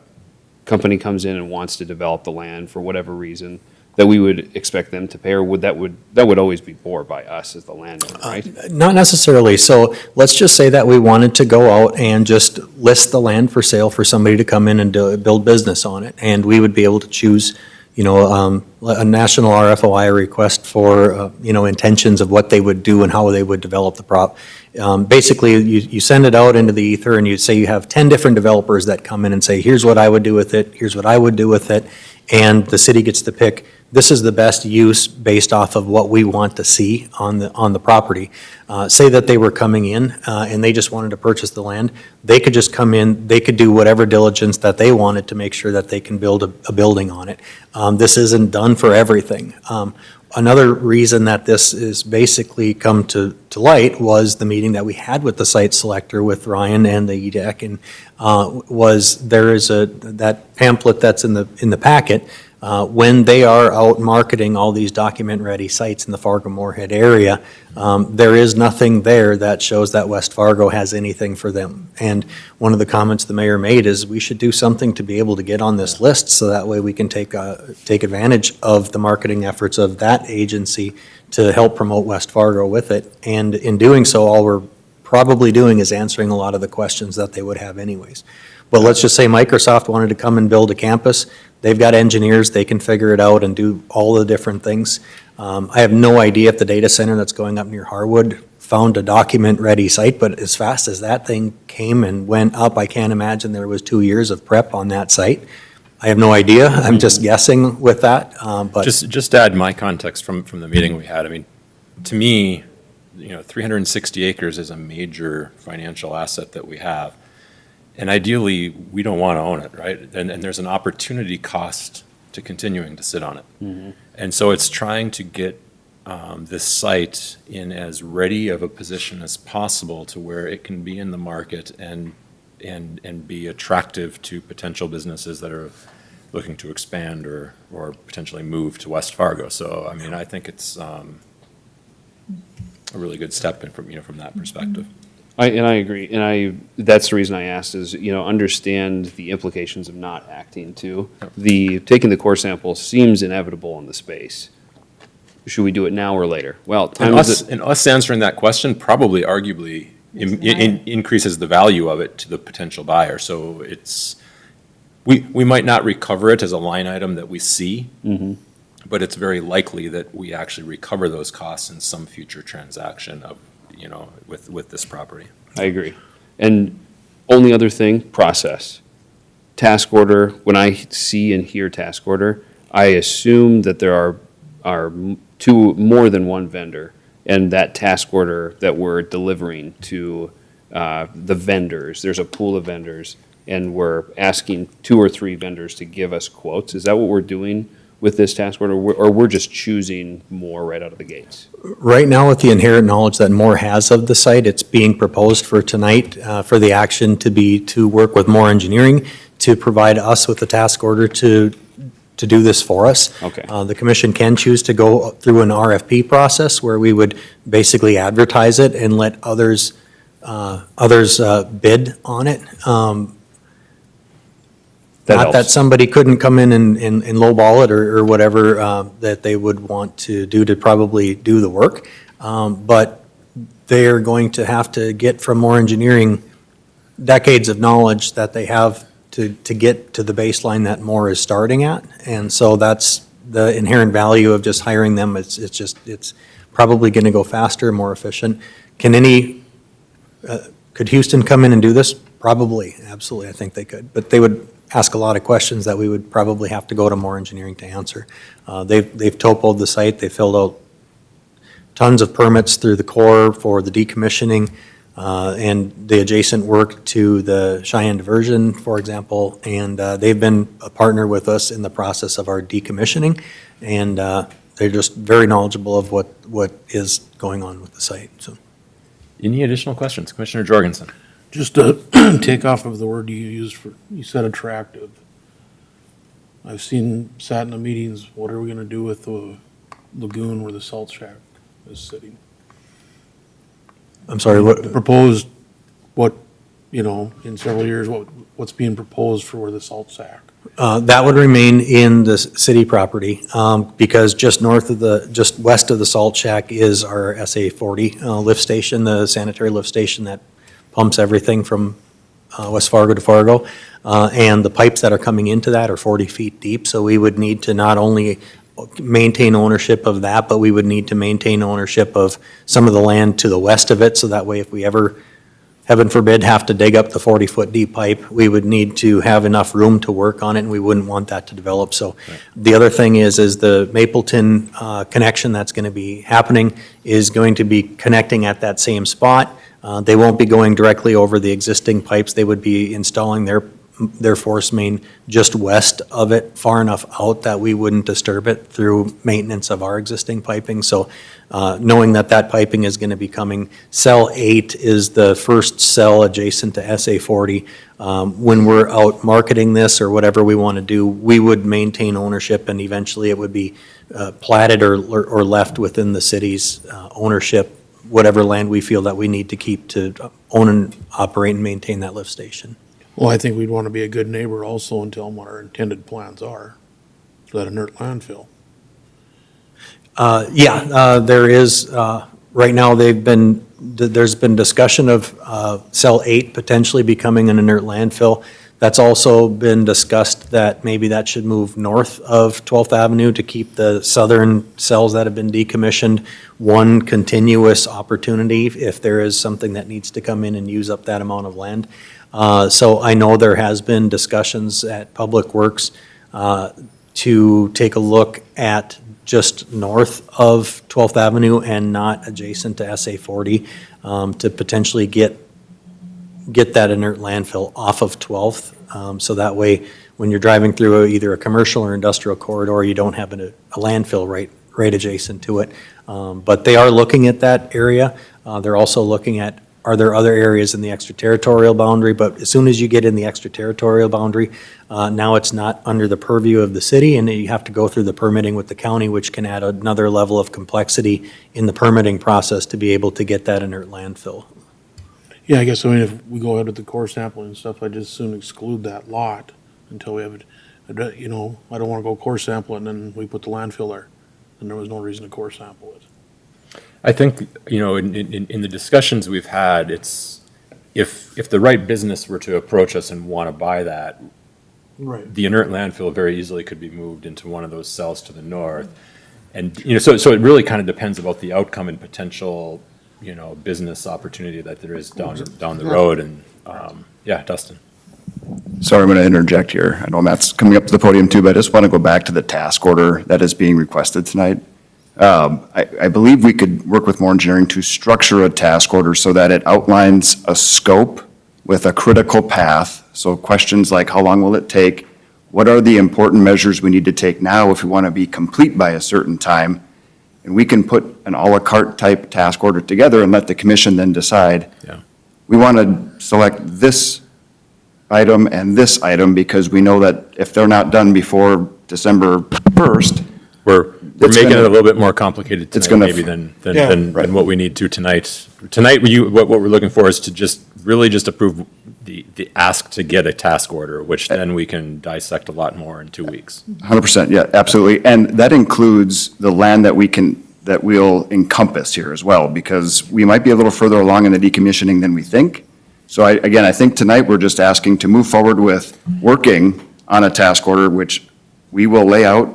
company comes in and wants to develop the land for whatever reason, that we would expect them to pay, or that would always be borne by us as the landowner, right? Not necessarily. So let's just say that we wanted to go out and just list the land for sale for somebody to come in and build business on it. And we would be able to choose, a national RFOI request for, intentions of what they would do and how they would develop the prop. Basically, you send it out into the ether and you say you have 10 different developers that come in and say, here's what I would do with it, here's what I would do with it. And the city gets to pick, this is the best use based off of what we want to see on the property. Say that they were coming in and they just wanted to purchase the land. They could just come in, they could do whatever diligence that they wanted to make sure that they can build a building on it. This isn't done for everything. Another reason that this is basically come to light was the meeting that we had with the site selector with Ryan and the EDEC, and there is that pamphlet that's in the packet. When they are out marketing all these document-ready sites in the Fargo-Moorhead area, there is nothing there that shows that West Fargo has anything for them. And one of the comments the mayor made is we should do something to be able to get on this list so that way we can take advantage of the marketing efforts of that agency to help promote West Fargo with it. And in doing so, all we're probably doing is answering a lot of the questions that they would have anyways. But let's just say Microsoft wanted to come and build a campus. They've got engineers, they can figure it out and do all the different things. I have no idea if the data center that's going up near Harwood found a document-ready site, but as fast as that thing came and went up, I can't imagine there was 2 years of prep on that site. I have no idea, I'm just guessing with that, but. Just to add my context from the meeting we had, I mean, to me, 360 acres is a major financial asset that we have. And ideally, we don't want to own it, right? And there's an opportunity cost to continuing to sit on it. Mm-hmm. And so it's trying to get this site in as ready of a position as possible to where it can be in the market and be attractive to potential businesses that are looking to expand or potentially move to West Fargo. So, I mean, I think it's a really good step in from that perspective. I agree, and that's the reason I asked is, understand the implications of not acting too. Taking the core sample seems inevitable in the space. Should we do it now or later? Well, And us answering that question probably arguably increases the value of it to the potential buyer. So we might not recover it as a line item that we see, but it's very likely that we actually recover those costs in some future transaction of, with this property. I agree. And only other thing, process. Task order, when I see and hear task order, I assume that there are more than one vendor, and that task order that we're delivering to the vendors, there's a pool of vendors, and we're asking 2 or 3 vendors to give us quotes. Is that what we're doing with this task order, or we're just choosing more right out of the gates? Right now, with the inherent knowledge that Moore has of the site, it's being proposed for tonight for the action to work with Moore Engineering to provide us with a task order to do this for us. Okay. The commission can choose to go through an RFP process where we would basically advertise it and let others bid on it. That Not that helps. somebody couldn't come in and lowball it or whatever that they would want to do to probably do the work. But they're going to have to get from Moore Engineering decades of knowledge that they have to get to the baseline that Moore is starting at. And so that's the inherent value of just hiring them. It's probably going to go faster, more efficient. Could Houston come in and do this? Probably, absolutely, I think they could. But they would ask a lot of questions that we would probably have to go to Moore Engineering to answer. They've topoed the site, they filled out tons of permits through the Corps for the decommissioning and the adjacent work to the Cheyenne diversion, for example, and they've been a partner with us in the process of our decommissioning, and they're just very knowledgeable of what is going on with the site, so. Any additional questions? Commissioner Jorgensen? Just to take off of the word you said attractive. I've sat in the meetings, what are we gonna do with the lagoon where the salt shack is sitting? I'm sorry, what, Proposed, in several years, what's being proposed for where the salt shack? that would remain in the city property, because just west of the salt shack is our SA 40 lift station, the sanitary lift station that pumps everything from West Fargo to Fargo. And the pipes that are coming into that are 40 feet deep, so we would need to not only maintain ownership of that, but we would need to maintain ownership of some of the land to the west of it, so that way if we ever, heaven forbid, have to dig up the 40-foot deep pipe, we would need to have enough room to work on it, and we wouldn't want that to develop. So the other thing is the Mapleton connection that's going to be happening is going to be connecting at that same spot. They won't be going directly over the existing pipes. They would be installing their force main just west of it, far enough out that we wouldn't disturb it through maintenance of our existing piping. So knowing that piping is going to be coming, cell 8 is the first cell adjacent to SA 40. When we're out marketing this or whatever we want to do, we would maintain ownership, and eventually it would be platted or left within the city's ownership, whatever land we feel that we need to keep to own and operate and maintain that lift station. Well, I think we'd want to be a good neighbor also and tell them what our intended plans are for that inert landfill. There is, right now, there's been discussion of cell 8 potentially becoming an inert landfill. That's also been discussed that maybe that should move north of 12th Avenue to keep the southern cells that have been decommissioned one continuous opportunity if there is something that needs to come in and use up that amount of land. So I know there has been discussions at Public Works to take a look at just north of 12th Avenue and not adjacent to SA 40 to potentially get that inert landfill off of 12th. So that way, when you're driving through either a commercial or industrial corridor, you don't have a landfill right adjacent to it. But they are looking at that area. They're also looking at, are there other areas in the extraterritorial boundary? But as soon as you get in the extraterritorial boundary, now it's not under the purview of the city, and you have to go through the permitting with the county, which can add another level of complexity in the permitting process to be able to get that inert landfill. Yeah, I guess, if we go ahead with the core sampling and stuff, I'd just soon exclude that lot until we have it, I don't want to go core sample it and then we put the landfill there. And there was no reason to core sample it. I think, in the discussions we've had, it's, if the right business were to approach us and want to buy that, Right. the inert landfill very easily could be moved into one of those cells to the north. And, so it really kind of depends about the outcome and potential, business opportunity that there is down the road. And, yeah, Dustin. Sorry, I'm going to interject here. I know Matt's coming up to the podium too, but I just want to go back to the task order that is being requested tonight. I believe we could work with more engineering to structure a task order so that it outlines a scope with a critical path. So questions like how long will it take? What are the important measures we need to take now if we want to be complete by a certain time? And we can put an à la carte type task order together and let the commission then decide. Yeah. We want to select this item and this item because we know that if they're not done before December 1st, We're It's making it gonna- a little bit more complicated it's tonight gonna- maybe than Yeah. than what we need to tonight. Tonight, what we're looking for is to really just approve the ask to get a task order, which then we can dissect a lot more in 2 weeks. 100%, yeah, absolutely. And that includes the land that we'll encompass here as well, because we might be a little further along in the decommissioning than we think. So again, I think tonight we're just asking to move forward with working on a task order, which we will lay out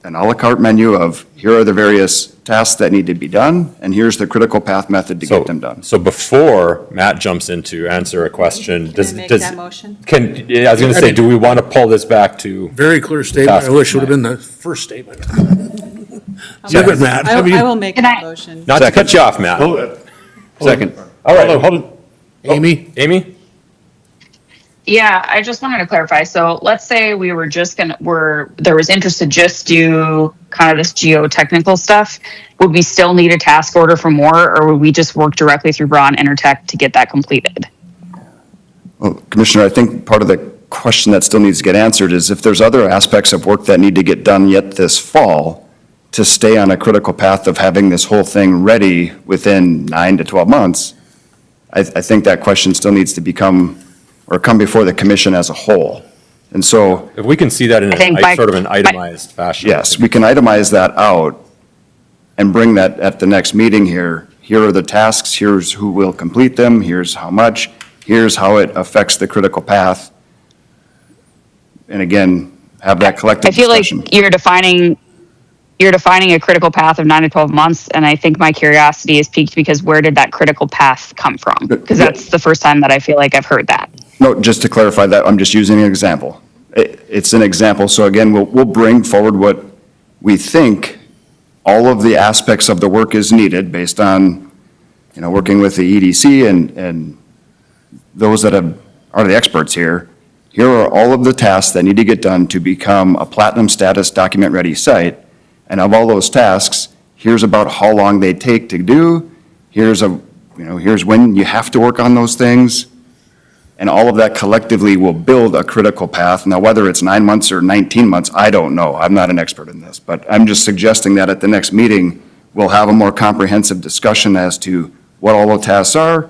an à la carte menu of, here are the various tasks that need to be done, and here's the critical path method to get them done. So before Matt jumps in to answer a question, Can I make that motion? I was going to say, do we want to pull this back to? Very clear statement. I wish it would have been the first statement. You're good, Matt. I will make Can that I- motion. Not to cut you off, Matt. Second. All right. Hold on. Amy? Amy? Yeah, I just wanted to clarify. So let's say we were just there was interest to just do kind of this geotechnical stuff. Would we still need a task order for more, or would we just work directly through Braun Intertech to get that completed? Well, Commissioner, I think part of the question that still needs to get answered is if there's other aspects of work that need to get done yet this fall to stay on a critical path of having this whole thing ready within 9 to 12 months, I think that question still needs to come before the commission as a whole. And so, If we can see that in I think sort of an itemized fashion. yes, we can itemize that out and bring that at the next meeting here. Here are the tasks, here's who will complete them, here's how much, here's how it affects the critical path. And again, have that collective I feel like discussion. you're defining a critical path of 9 to 12 months, and I think my curiosity is piqued because where did that critical path come from? Because that's the first time that I feel like I've heard that. No, just to clarify that, I'm just using an example. It's an example, so again, we'll bring forward what we think all of the aspects of the work is needed based on, working with the EDC and those that are the experts here. Here are all of the tasks that need to get done to become a platinum status document-ready site. And of all those tasks, here's about how long they take to do. Here's when you have to work on those things. And all of that collectively will build a critical path. Now, whether it's 9 months or 19 months, I don't know. I'm not an expert in this. But I'm just suggesting that at the next meeting, we'll have a more comprehensive discussion as to what all the tasks are,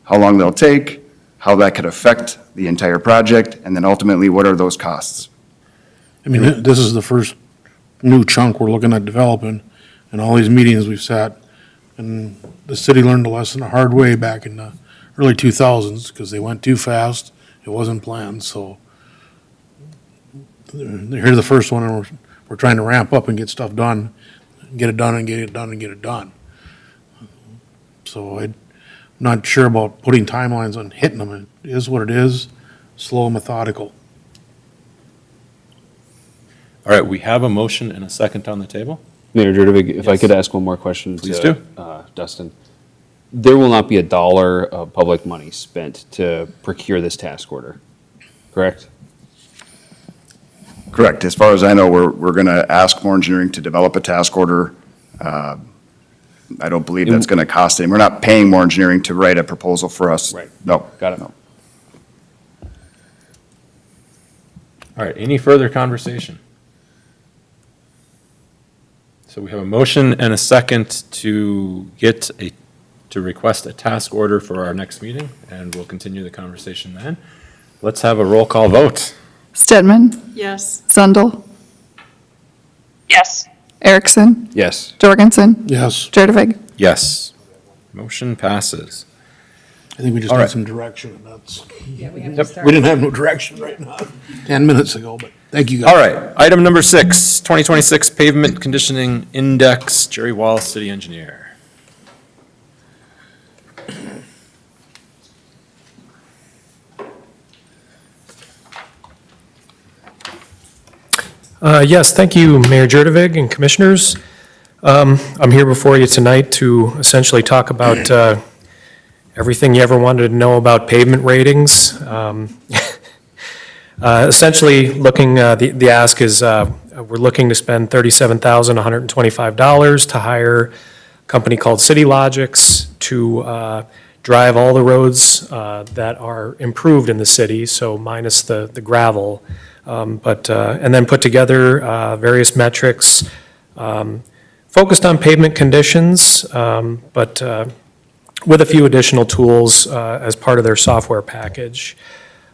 how long they'll take, how that could affect the entire project, and then ultimately, what are those costs? I mean, this is the first new chunk we're looking at developing, and all these meetings we've sat, and the city learned a lesson the hard way back in the early 2000s, because they went too fast, it wasn't planned, so here's the first one, and we're trying to ramp up and get stuff done, get it done and get it done and get it done. So I'm not sure about putting timelines on hitting them, it is what it is, slow and methodical. All right, we have a motion and a second on the table. Mayor Jurdevig, if I Yes. could ask one more question Please to Dustin. There will not be a dollar of public money spent to procure this task order, correct? Correct. As far as I know, we're going to ask more engineering to develop a task order. I don't believe that's going to cost any. We're not paying more engineering to write a proposal for us. Right. No. Got it. No. All right, any further conversation? So we have a motion and a second to request a task order for our next meeting, and we'll continue the conversation then. Let's have a roll call vote. Stedman, Yes. Zundel, Yes. Erickson, Yes. Jorgensen, Yes, Jurdevig. Yes. Motion passes. I think we just All need right. some direction, and that's, Yeah, we have Yep. to start. we didn't have no direction right now, 10 minutes ago, but thank you guys. All right, item number 6, 2026 Pavement Conditioning Index, Jerry Wall, City Engineer. Yes, thank you, Mayor Jurdevig and Commissioners. I'm here before you tonight to essentially talk about everything you ever wanted to know about pavement ratings. Essentially, the ask is, we're looking to spend $37,125 to hire a company called City Logics to drive all the roads that are improved in the city, so minus the gravel. And then put together various metrics focused on pavement conditions, but with a few additional tools as part of their software package.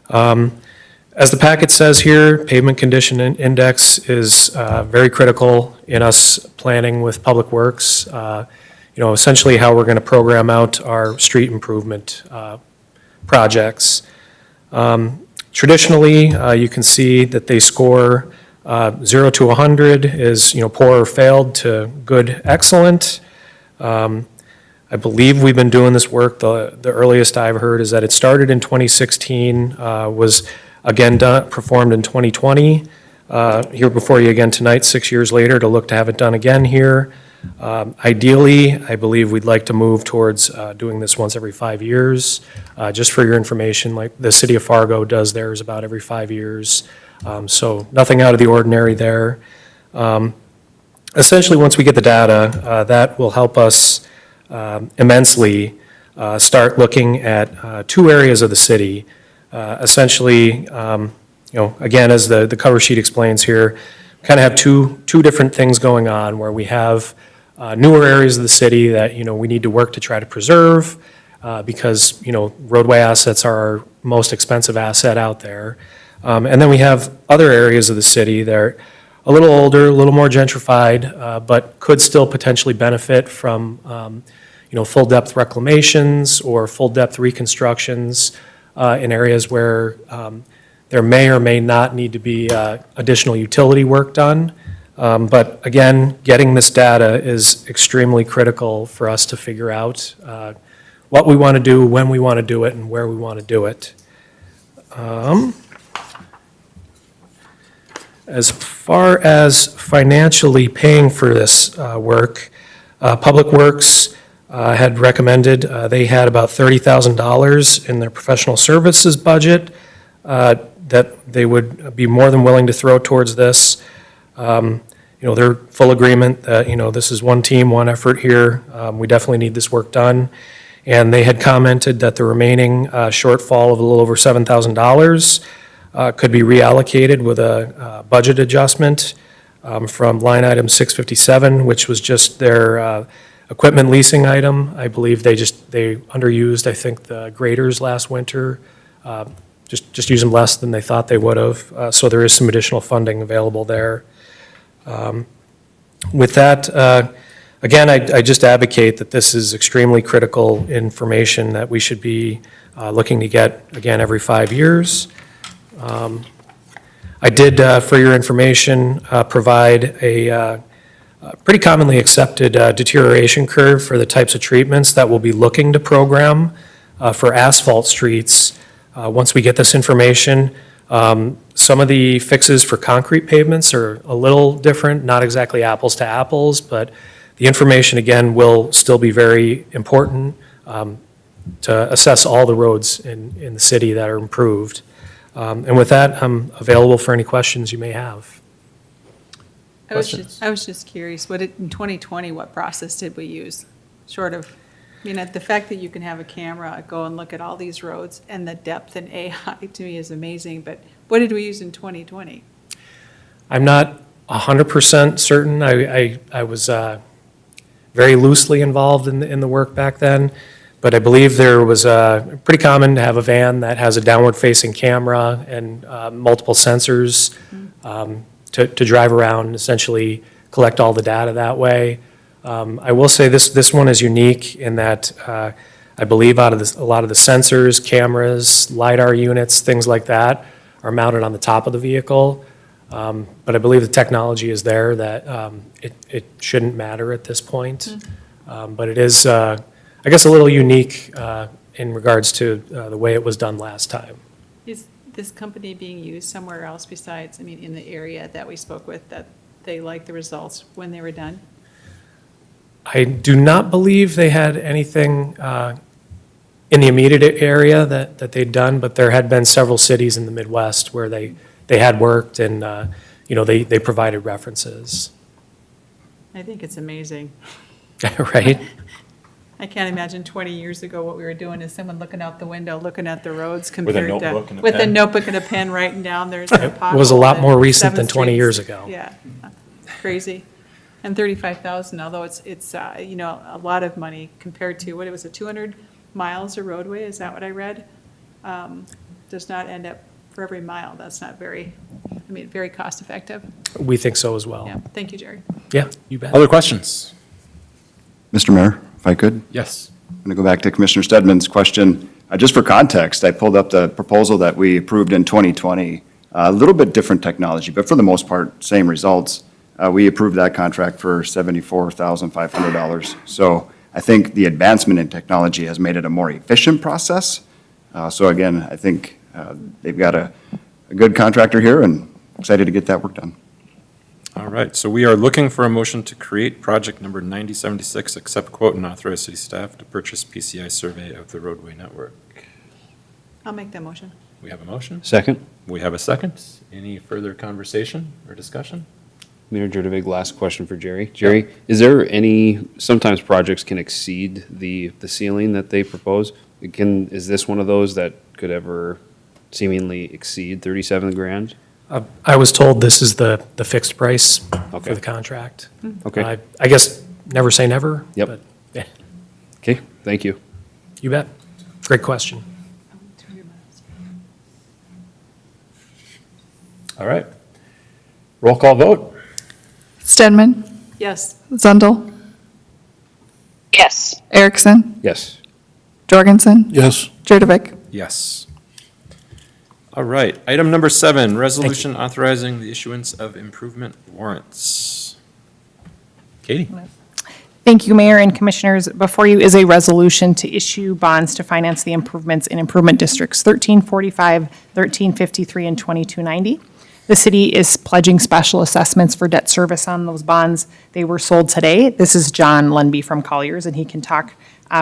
As the packet says here, pavement condition index is very critical in us planning with Public Works. Essentially how we're going to program out our street improvement projects. Traditionally, you can see that they score 0 to 100 is, poor or failed to good, excellent. I believe we've been doing this work, the earliest I've heard is that it started in 2016, was again performed in 2020. Here before you again tonight, 6 years later, to look to have it done again here. Ideally, I believe we'd like to move towards doing this once every 5 years. Just for your information, like the city of Fargo does theirs about every 5 years. So nothing out of the ordinary there. Essentially, once we get the data, that will help us immensely start looking at 2 areas of the city. Essentially, again, as the cover sheet explains here, kind of have two different things going on where we have newer areas of the city that, we need to work to try to preserve because, roadway assets are our most expensive asset out there. And then we have other areas of the city that are a little older, a little more gentrified, but could still potentially benefit from, full-depth reclamations or full-depth reconstructions in areas where there may or may not need to be additional utility work done. But again, getting this data is extremely critical for us to figure out what we want to do, when we want to do it, and where we want to do it. As far as financially paying for this work, Public Works had recommended, they had about $30,000 in their professional services budget that they would be more than willing to throw towards this. They're full agreement that, this is one team, one effort here. We definitely need this work done. And they had commented that the remaining shortfall of a little over $7,000 could be reallocated with a budget adjustment from line item 657, which was just their equipment leasing item. I believe they underused, I think, the graders last winter. Just use them less than they thought they would have. So there is some additional funding available there. With that, again, I just advocate that this is extremely critical information that we should be looking to get, again, every 5 years. I did, for your information, provide a pretty commonly accepted deterioration curve for the types of treatments that we'll be looking to program for asphalt streets. Once we get this information, some of the fixes for concrete pavements are a little different, not exactly apples to apples, but the information, again, will still be very important to assess all the roads in the city that are improved. And with that, I'm available for any questions you may have. I was just curious, in 2020, what process did we use? The fact that you can have a camera go and look at all these roads and the depth in AI to me is amazing, but what did we use in 2020? I'm not 100% certain. I was very loosely involved in the work back then, but I believe there was pretty common to have a van that has a downward-facing camera and multiple sensors to drive around and essentially collect all the data that way. I will say this one is unique in that I believe out of this, a lot of the sensors, cameras, LiDAR units, things like that are mounted on the top of the vehicle. But I believe the technology is there that it shouldn't matter at this point. But it is, I guess, a little unique in regards to the way it was done last time. Is this company being used somewhere else besides, I mean, in the area that we spoke with, that they liked the results when they were done? I do not believe they had anything in the immediate area that they'd done, but there had been several cities in the Midwest where they had worked and, they provided references. I think it's amazing. Right? I can't imagine 20 years ago what we were doing is someone looking out the window, looking at the roads a compared to. notebook and a With a pen. notebook and a pen writing down there's a pothole. It was a lot at more recent 7th than 20 Street. years ago. Yeah, crazy. And 35,000, although it's a lot of money compared to, what it was, a 200 miles of roadway, is that what I read? Does not end up for every mile. That's not very cost effective. We think so as well. Yeah, thank you, Jerry. Yeah, you bet. Other questions? Mr. Mayor, if I could? Yes. I'm going to go back to Commissioner Stedman's question. Just for context, I pulled up the proposal that we approved in 2020. A little bit different technology, but for the most part, same results. We approved that contract for $74,500. So I think the advancement in technology has made it a more efficient process. So again, I think they've got a good contractor here and excited to get that work done. All right, so we are looking for a motion to create project number 9076, accept quote and authorize city staff to purchase PCI survey of the roadway network. I'll make that motion. We have a motion. Second? We have a second. Any further conversation or discussion? Mayor Jurdevig, last question for Jerry. Jerry, is there sometimes projects can exceed the ceiling that they propose? Is this one of those that could ever seemingly exceed 37 grand? I was told this is the fixed price Okay. for the contract. Okay. I guess never say never. Yep. But yeah, Okay, thank you. you bet. Great question. All right. Roll call vote. Stedman, Yes. Zundel, Yes. Erickson, Yes. Jorgensen, Yes. Jurdevik. Yes. All right, item number 7, resolution authorizing the issuance of improvement warrants. Katie? Thank you, Mayor and Commissioners. Before you is a resolution to issue bonds to finance the improvements in improvement districts 1345, 1353, and 2290. The city is pledging special assessments for debt service on those bonds. They were sold today. This is John Lundby from Colliers, and he can talk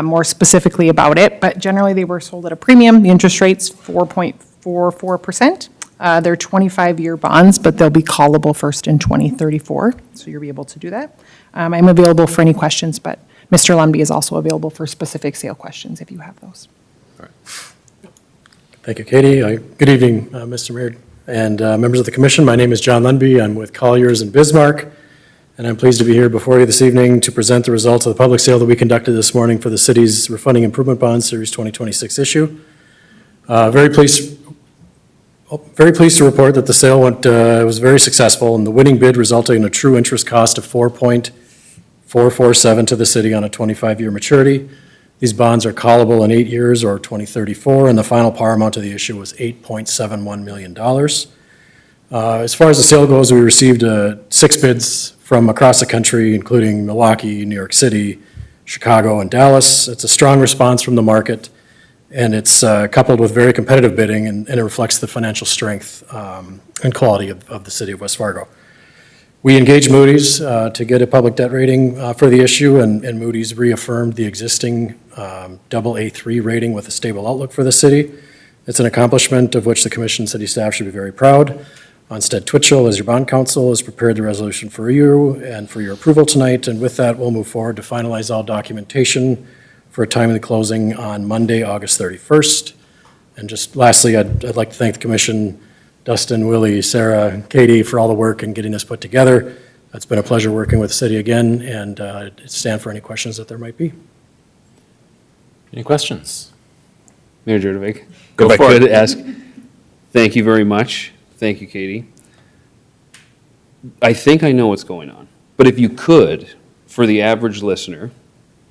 more specifically about it. But generally, they were sold at a premium. The interest rate's 4.44%. They're 25-year bonds, but they'll be callable first in 2034, so you'll be able to do that. I'm available for any questions, but Mr. Lundby is also available for specific sale questions if you have those. Thank you, Katie. Good evening, Mr. Mayor and members of the commission. My name is John Lundby. I'm with Colliers in Bismarck, and I'm pleased to be here before you this evening to present the results of the public sale that we conducted this morning for the city's refunding improvement bond series 2026 issue. Very pleased to report that the sale was very successful, and the winning bid resulted in a true interest cost of 4.447 to the city on a 25-year maturity. These bonds are callable in 8 years or 2034, and the final par amount of the issue was $8.71 million. As far as the sale goes, we received 6 bids from across the country, including Milwaukee, New York City, Chicago, and Dallas. It's a strong response from the market, and it's coupled with very competitive bidding, and it reflects the financial strength and quality of the city of West Fargo. We engaged Moody's to get a public debt rating for the issue, and Moody's reaffirmed the existing AA3 rating with a stable outlook for the city. It's an accomplishment of which the commission and city staff should be very proud. Onstead Twitchell, as your bond counsel, has prepared the resolution for you and for your approval tonight, and with that, we'll move forward to finalize all documentation for a timely closing on Monday, August 31st. And just lastly, I'd like to thank the commission, Dustin, Willie, Sarah, Katie, for all the work in getting this put together. It's been a pleasure working with the city again, and stand for any questions that there might be. Any questions? Mayor Jurdevig? Go If I for could it. ask, thank you very much. Thank you, Katie. I think I know what's going on, But if you could, for the average listener,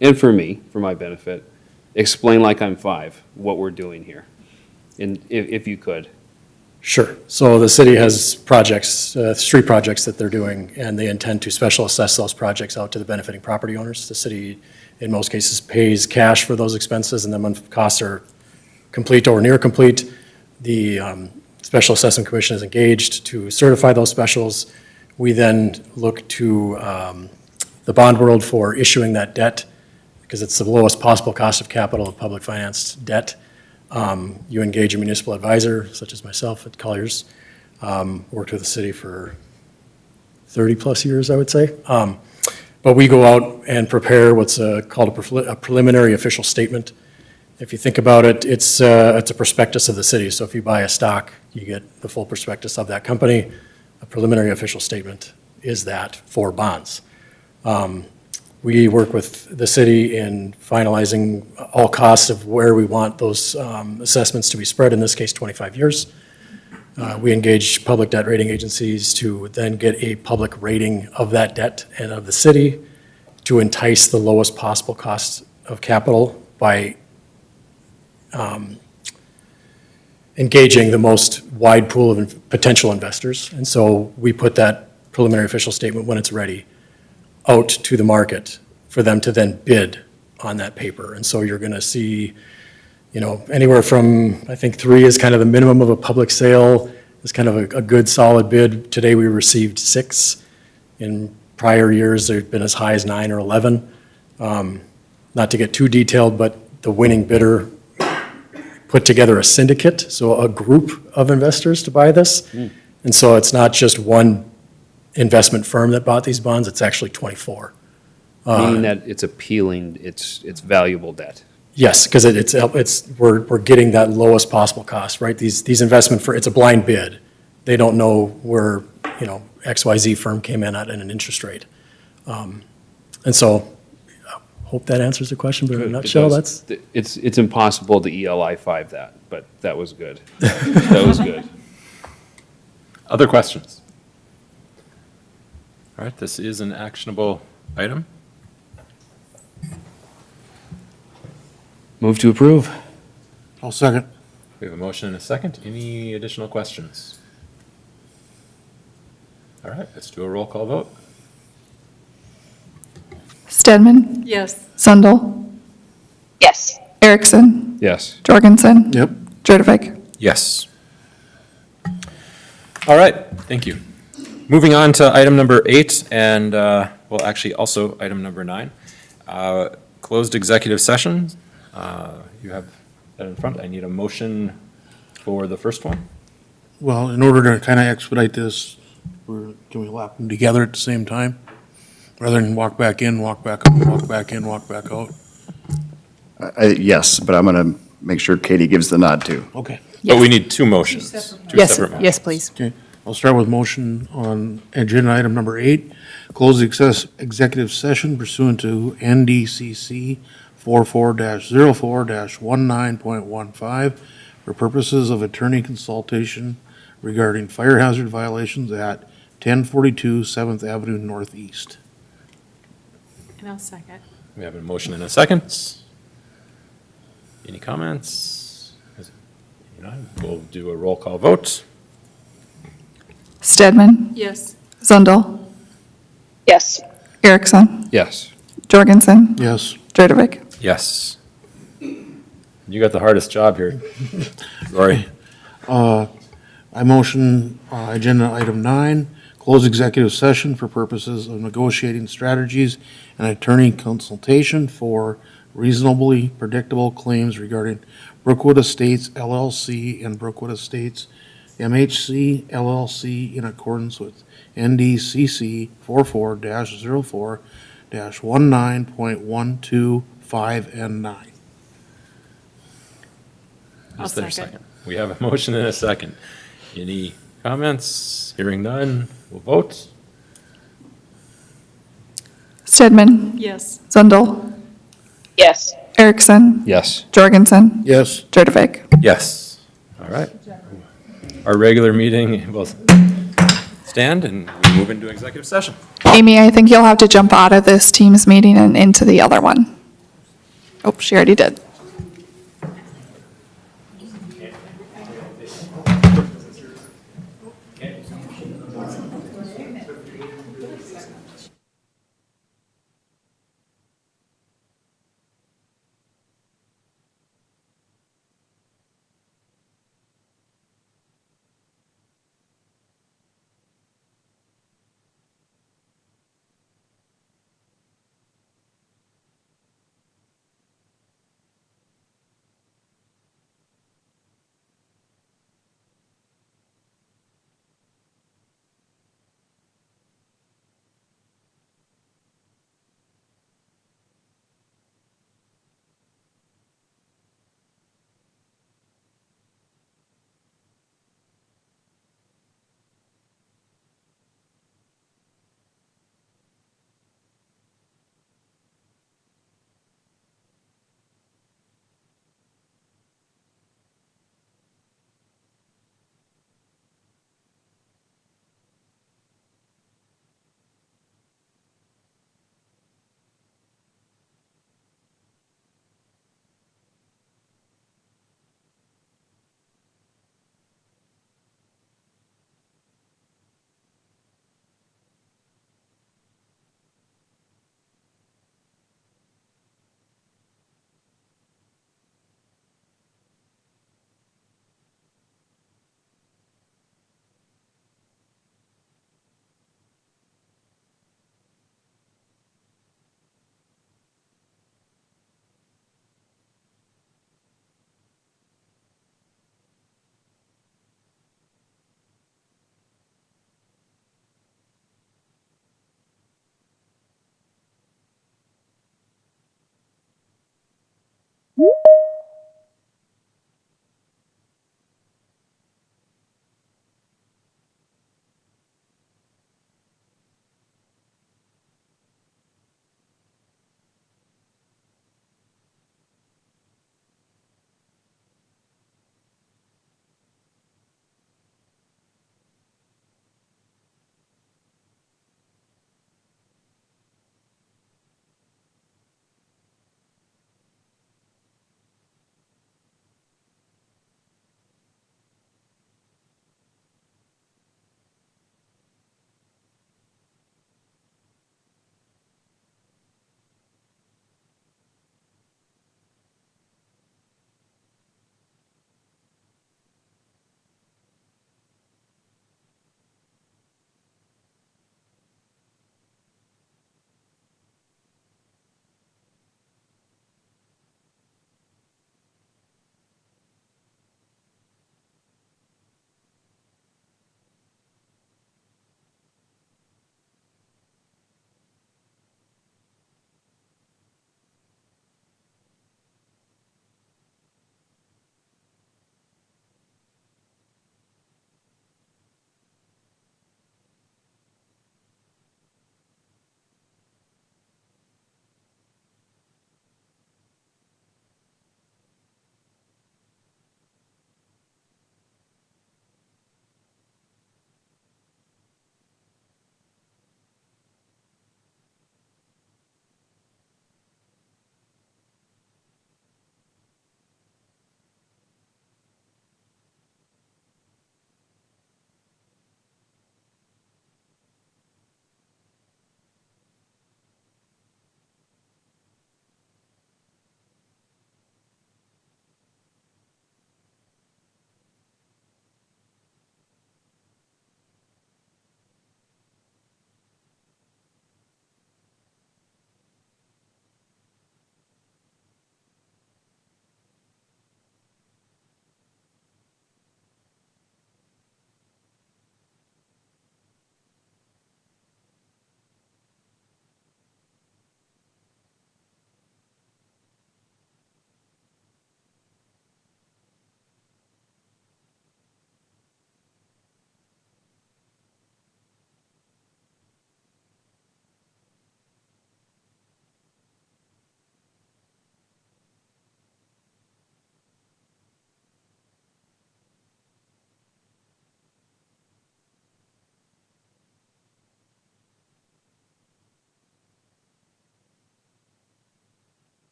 and for me, for my benefit, explain like I'm 5, what we're doing here. And if you could. Sure. So the city has projects, street projects that they're doing, and they intend to special assess those projects out to the benefiting property owners. The city, in most cases, pays cash for those expenses, and then when costs are complete or near complete, the Special Assessment Commission is engaged to certify those specials. We then look to the bond world for issuing that debt, because it's the lowest possible cost of capital of public financed debt. You engage a municipal advisor, such as myself at Colliers, worked with the city for 30-plus years, I would say. But we go out and prepare what's called a preliminary official statement. If you think about it, it's a prospectus of the city. So if you buy a stock, you get the full prospectus of that company. A preliminary official statement is that for bonds. We work with the city in finalizing all costs of where we want those assessments to be spread, in this case, 25 years. We engage public debt rating agencies to then get a public rating of that debt and of the city to entice the lowest possible cost of capital by engaging the most wide pool of potential investors. And so we put that preliminary official statement, when it's ready, out to the market for them to then bid on that paper. And so you're going to see, anywhere from, I think 3 is kind of the minimum of a public sale, is kind of a good solid bid. Today we received 6. In prior years, there'd been as high as 9 or 11. Not to get too detailed, but the winning bidder put together a syndicate, so a group of investors to buy this. And so it's not just one investment firm that bought these bonds, it's actually 24. Meaning that it's appealing, it's valuable debt. Yes, because we're getting that lowest possible cost, right? These investment it's a blind bid. They don't know where, XYZ firm came in at an interest rate. And so, I hope that answers the question, but in a nutshell, that's. It's impossible to ELI 5 that, but that was good. That was good. Other questions? All right, this is an actionable item. Move to approve. I'll second. We have a motion and a second. Any additional questions? All right, let's do a roll call vote. Stedman, Yes. Zundel, Yes. Erickson, Yes. Jorgensen. Yep. Jurdevig. Yes. All right, thank you. Moving on to item number 8, and, well, actually also item number 9. Closed executive session. You have that in front. I need a motion for the first one. Well, in order to kind of expedite this, can we lap them together at the same time? Rather than walk back in, walk back out, walk back in, walk back out? Yes, but I'm going to make sure Katie gives the nod too. Okay. But we need 2 motions. Two Yes, separate motions. yes, please. Okay, I'll start with motion on agenda item number 8. Close executive session pursuant to NDCC 44-04-19.15 for purposes of attorney consultation regarding fire hazard violations at 1042 7th Avenue Northeast. And I'll second. We have a motion and a second. Any comments? We'll do a roll call vote. Stedman, Yes. Zundel, Yes. Erickson, Yes. Jorgensen, Yes. Jurdevig. Yes. You got the hardest job here, Rory. I motion agenda item 9, close executive session for purposes of negotiating strategies and attorney consultation for reasonably predictable claims regarding Brookwood Estates LLC and Brookwood Estates MHC LLC in accordance with NDCC 44-04-19.125 and 9. Is there a second. We have a motion and a second. Any comments? Hearing none, we'll vote. Stedman, Yes. Zundel, Yes. Erickson, Yes. Jorgensen, Yes. Jurdevig. Yes. All right. Our regular meeting, well, stand and we move into executive session. Amy, I think you'll have to jump out of this Teams meeting and into the other one. Oh, she already did.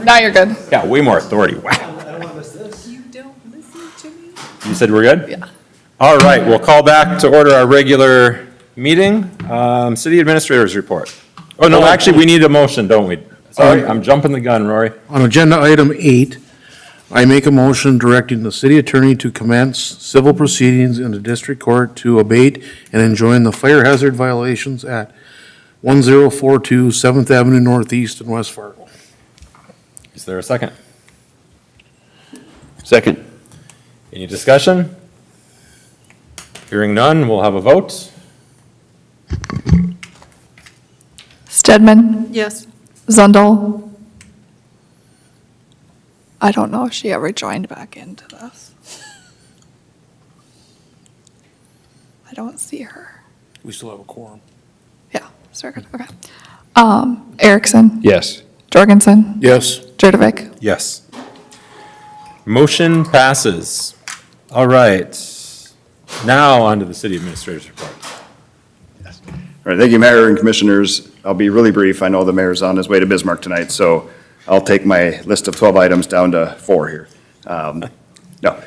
Now you're good. Got way more authority. Wow. You don't listen to me? You said we're good? Yeah. All right, we'll call back to order our regular meeting. City Administrator's report. Oh, no, actually, we need a motion, don't we? Sorry, I'm jumping the gun, Rory. On agenda item 8, I make a motion directing the city attorney to commence civil proceedings in the district court to abate and enjoin the fire hazard violations at 1042 7th Avenue Northeast in West Fargo. Is there a second? Second. Any discussion? Hearing none, we'll have a vote. Stedman, Yes. Zundel. I don't know if she ever joined back into this. I don't see her. We still have a quorum. Yeah, so we're good, okay. Erickson, Yes. Jorgensen, Yes. Jurdovic. Yes. Motion passes. All right. Now on to the City Administrator's report. All right, thank you, Mayor and Commissioners. I'll be really brief. I know the mayor's on his way to Bismarck tonight, so I'll take my list of 12 items down to 4 here. No,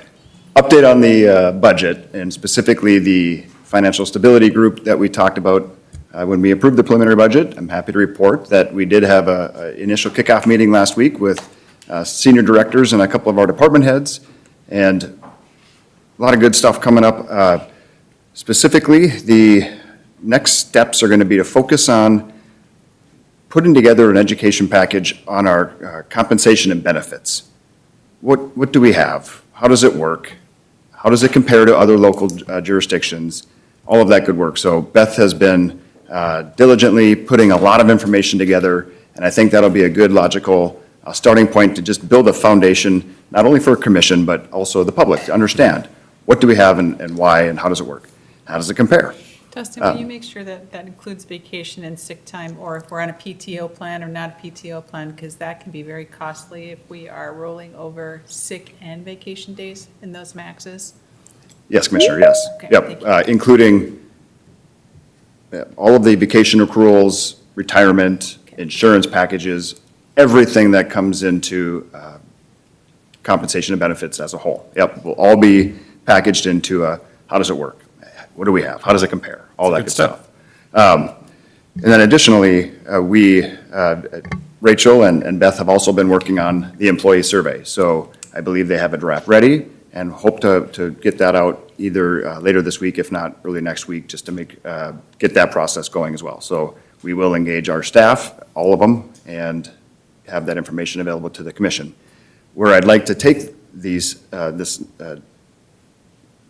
update on the budget, and specifically the financial stability group that we talked about when we approved the preliminary budget. I'm happy to report that we did have an initial kickoff meeting last week with senior directors and a couple of our department heads, and a lot of good stuff coming up. Specifically, the next steps are going to be to focus on putting together an education package on our compensation and benefits. What do we have? How does it work? How does it compare to other local jurisdictions? All of that good work. So Beth has been diligently putting a lot of information together, and I think that'll be a good logical starting point to just build a foundation, not only for a commission, but also the public to understand what do we have and why and how does it work? How does it compare? Dustin, will you make sure that that includes vacation and sick time, or if we're on a PTO plan or not a PTO plan, because that can be very costly if we are rolling over sick and vacation days in those maxes? Yes, Commissioner, yes. Okay, Yep, thank including all of the vacation accruals, retirement, insurance packages, everything that comes into compensation and benefits as a whole. Yep, will all be packaged into how does it work? What do we have? How does it compare? All that good stuff. And then additionally, Rachel and Beth have also been working on the employee survey. So I believe they have a draft ready and hope to get that out either later this week, if not early next week, just to get that process going as well. So we will engage our staff, all of them, and have that information available to the commission. Where I'd like to take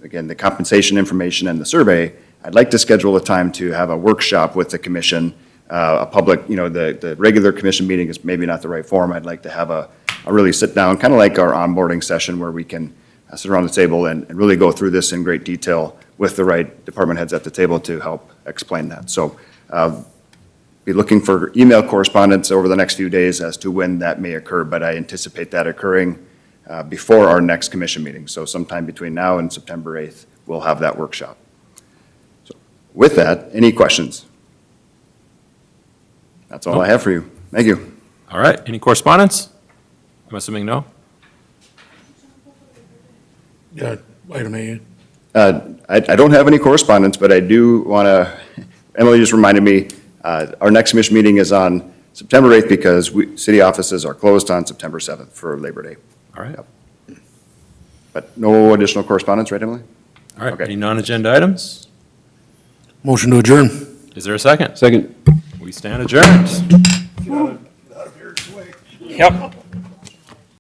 again, the compensation information and the survey, I'd like to schedule a time to have a workshop with the commission, a public, the regular commission meeting is maybe not the right form. I'd like to have a really sit down, kind of like our onboarding session where we can sit around the table and really go through this in great detail with the right department heads at the table to help explain that. So be looking for email correspondence over the next few days as to when that may occur, but I anticipate that occurring before our next commission meeting. So sometime between now and September 8th, we'll have that workshop. So with that, any questions? That's all I have for you. Thank you. All right, any correspondence? I'm assuming no? Yeah, item A. I don't have any correspondence, but I do want to, Emily just reminded me, our next commission meeting is on September 8th because city offices are closed on September 7th for Labor Day. All right. But no additional correspondence, right, Emily? All right, Okay. any non-agenda items? Motion to adjourn. Is there a second? Second. We stand adjourned. Yep.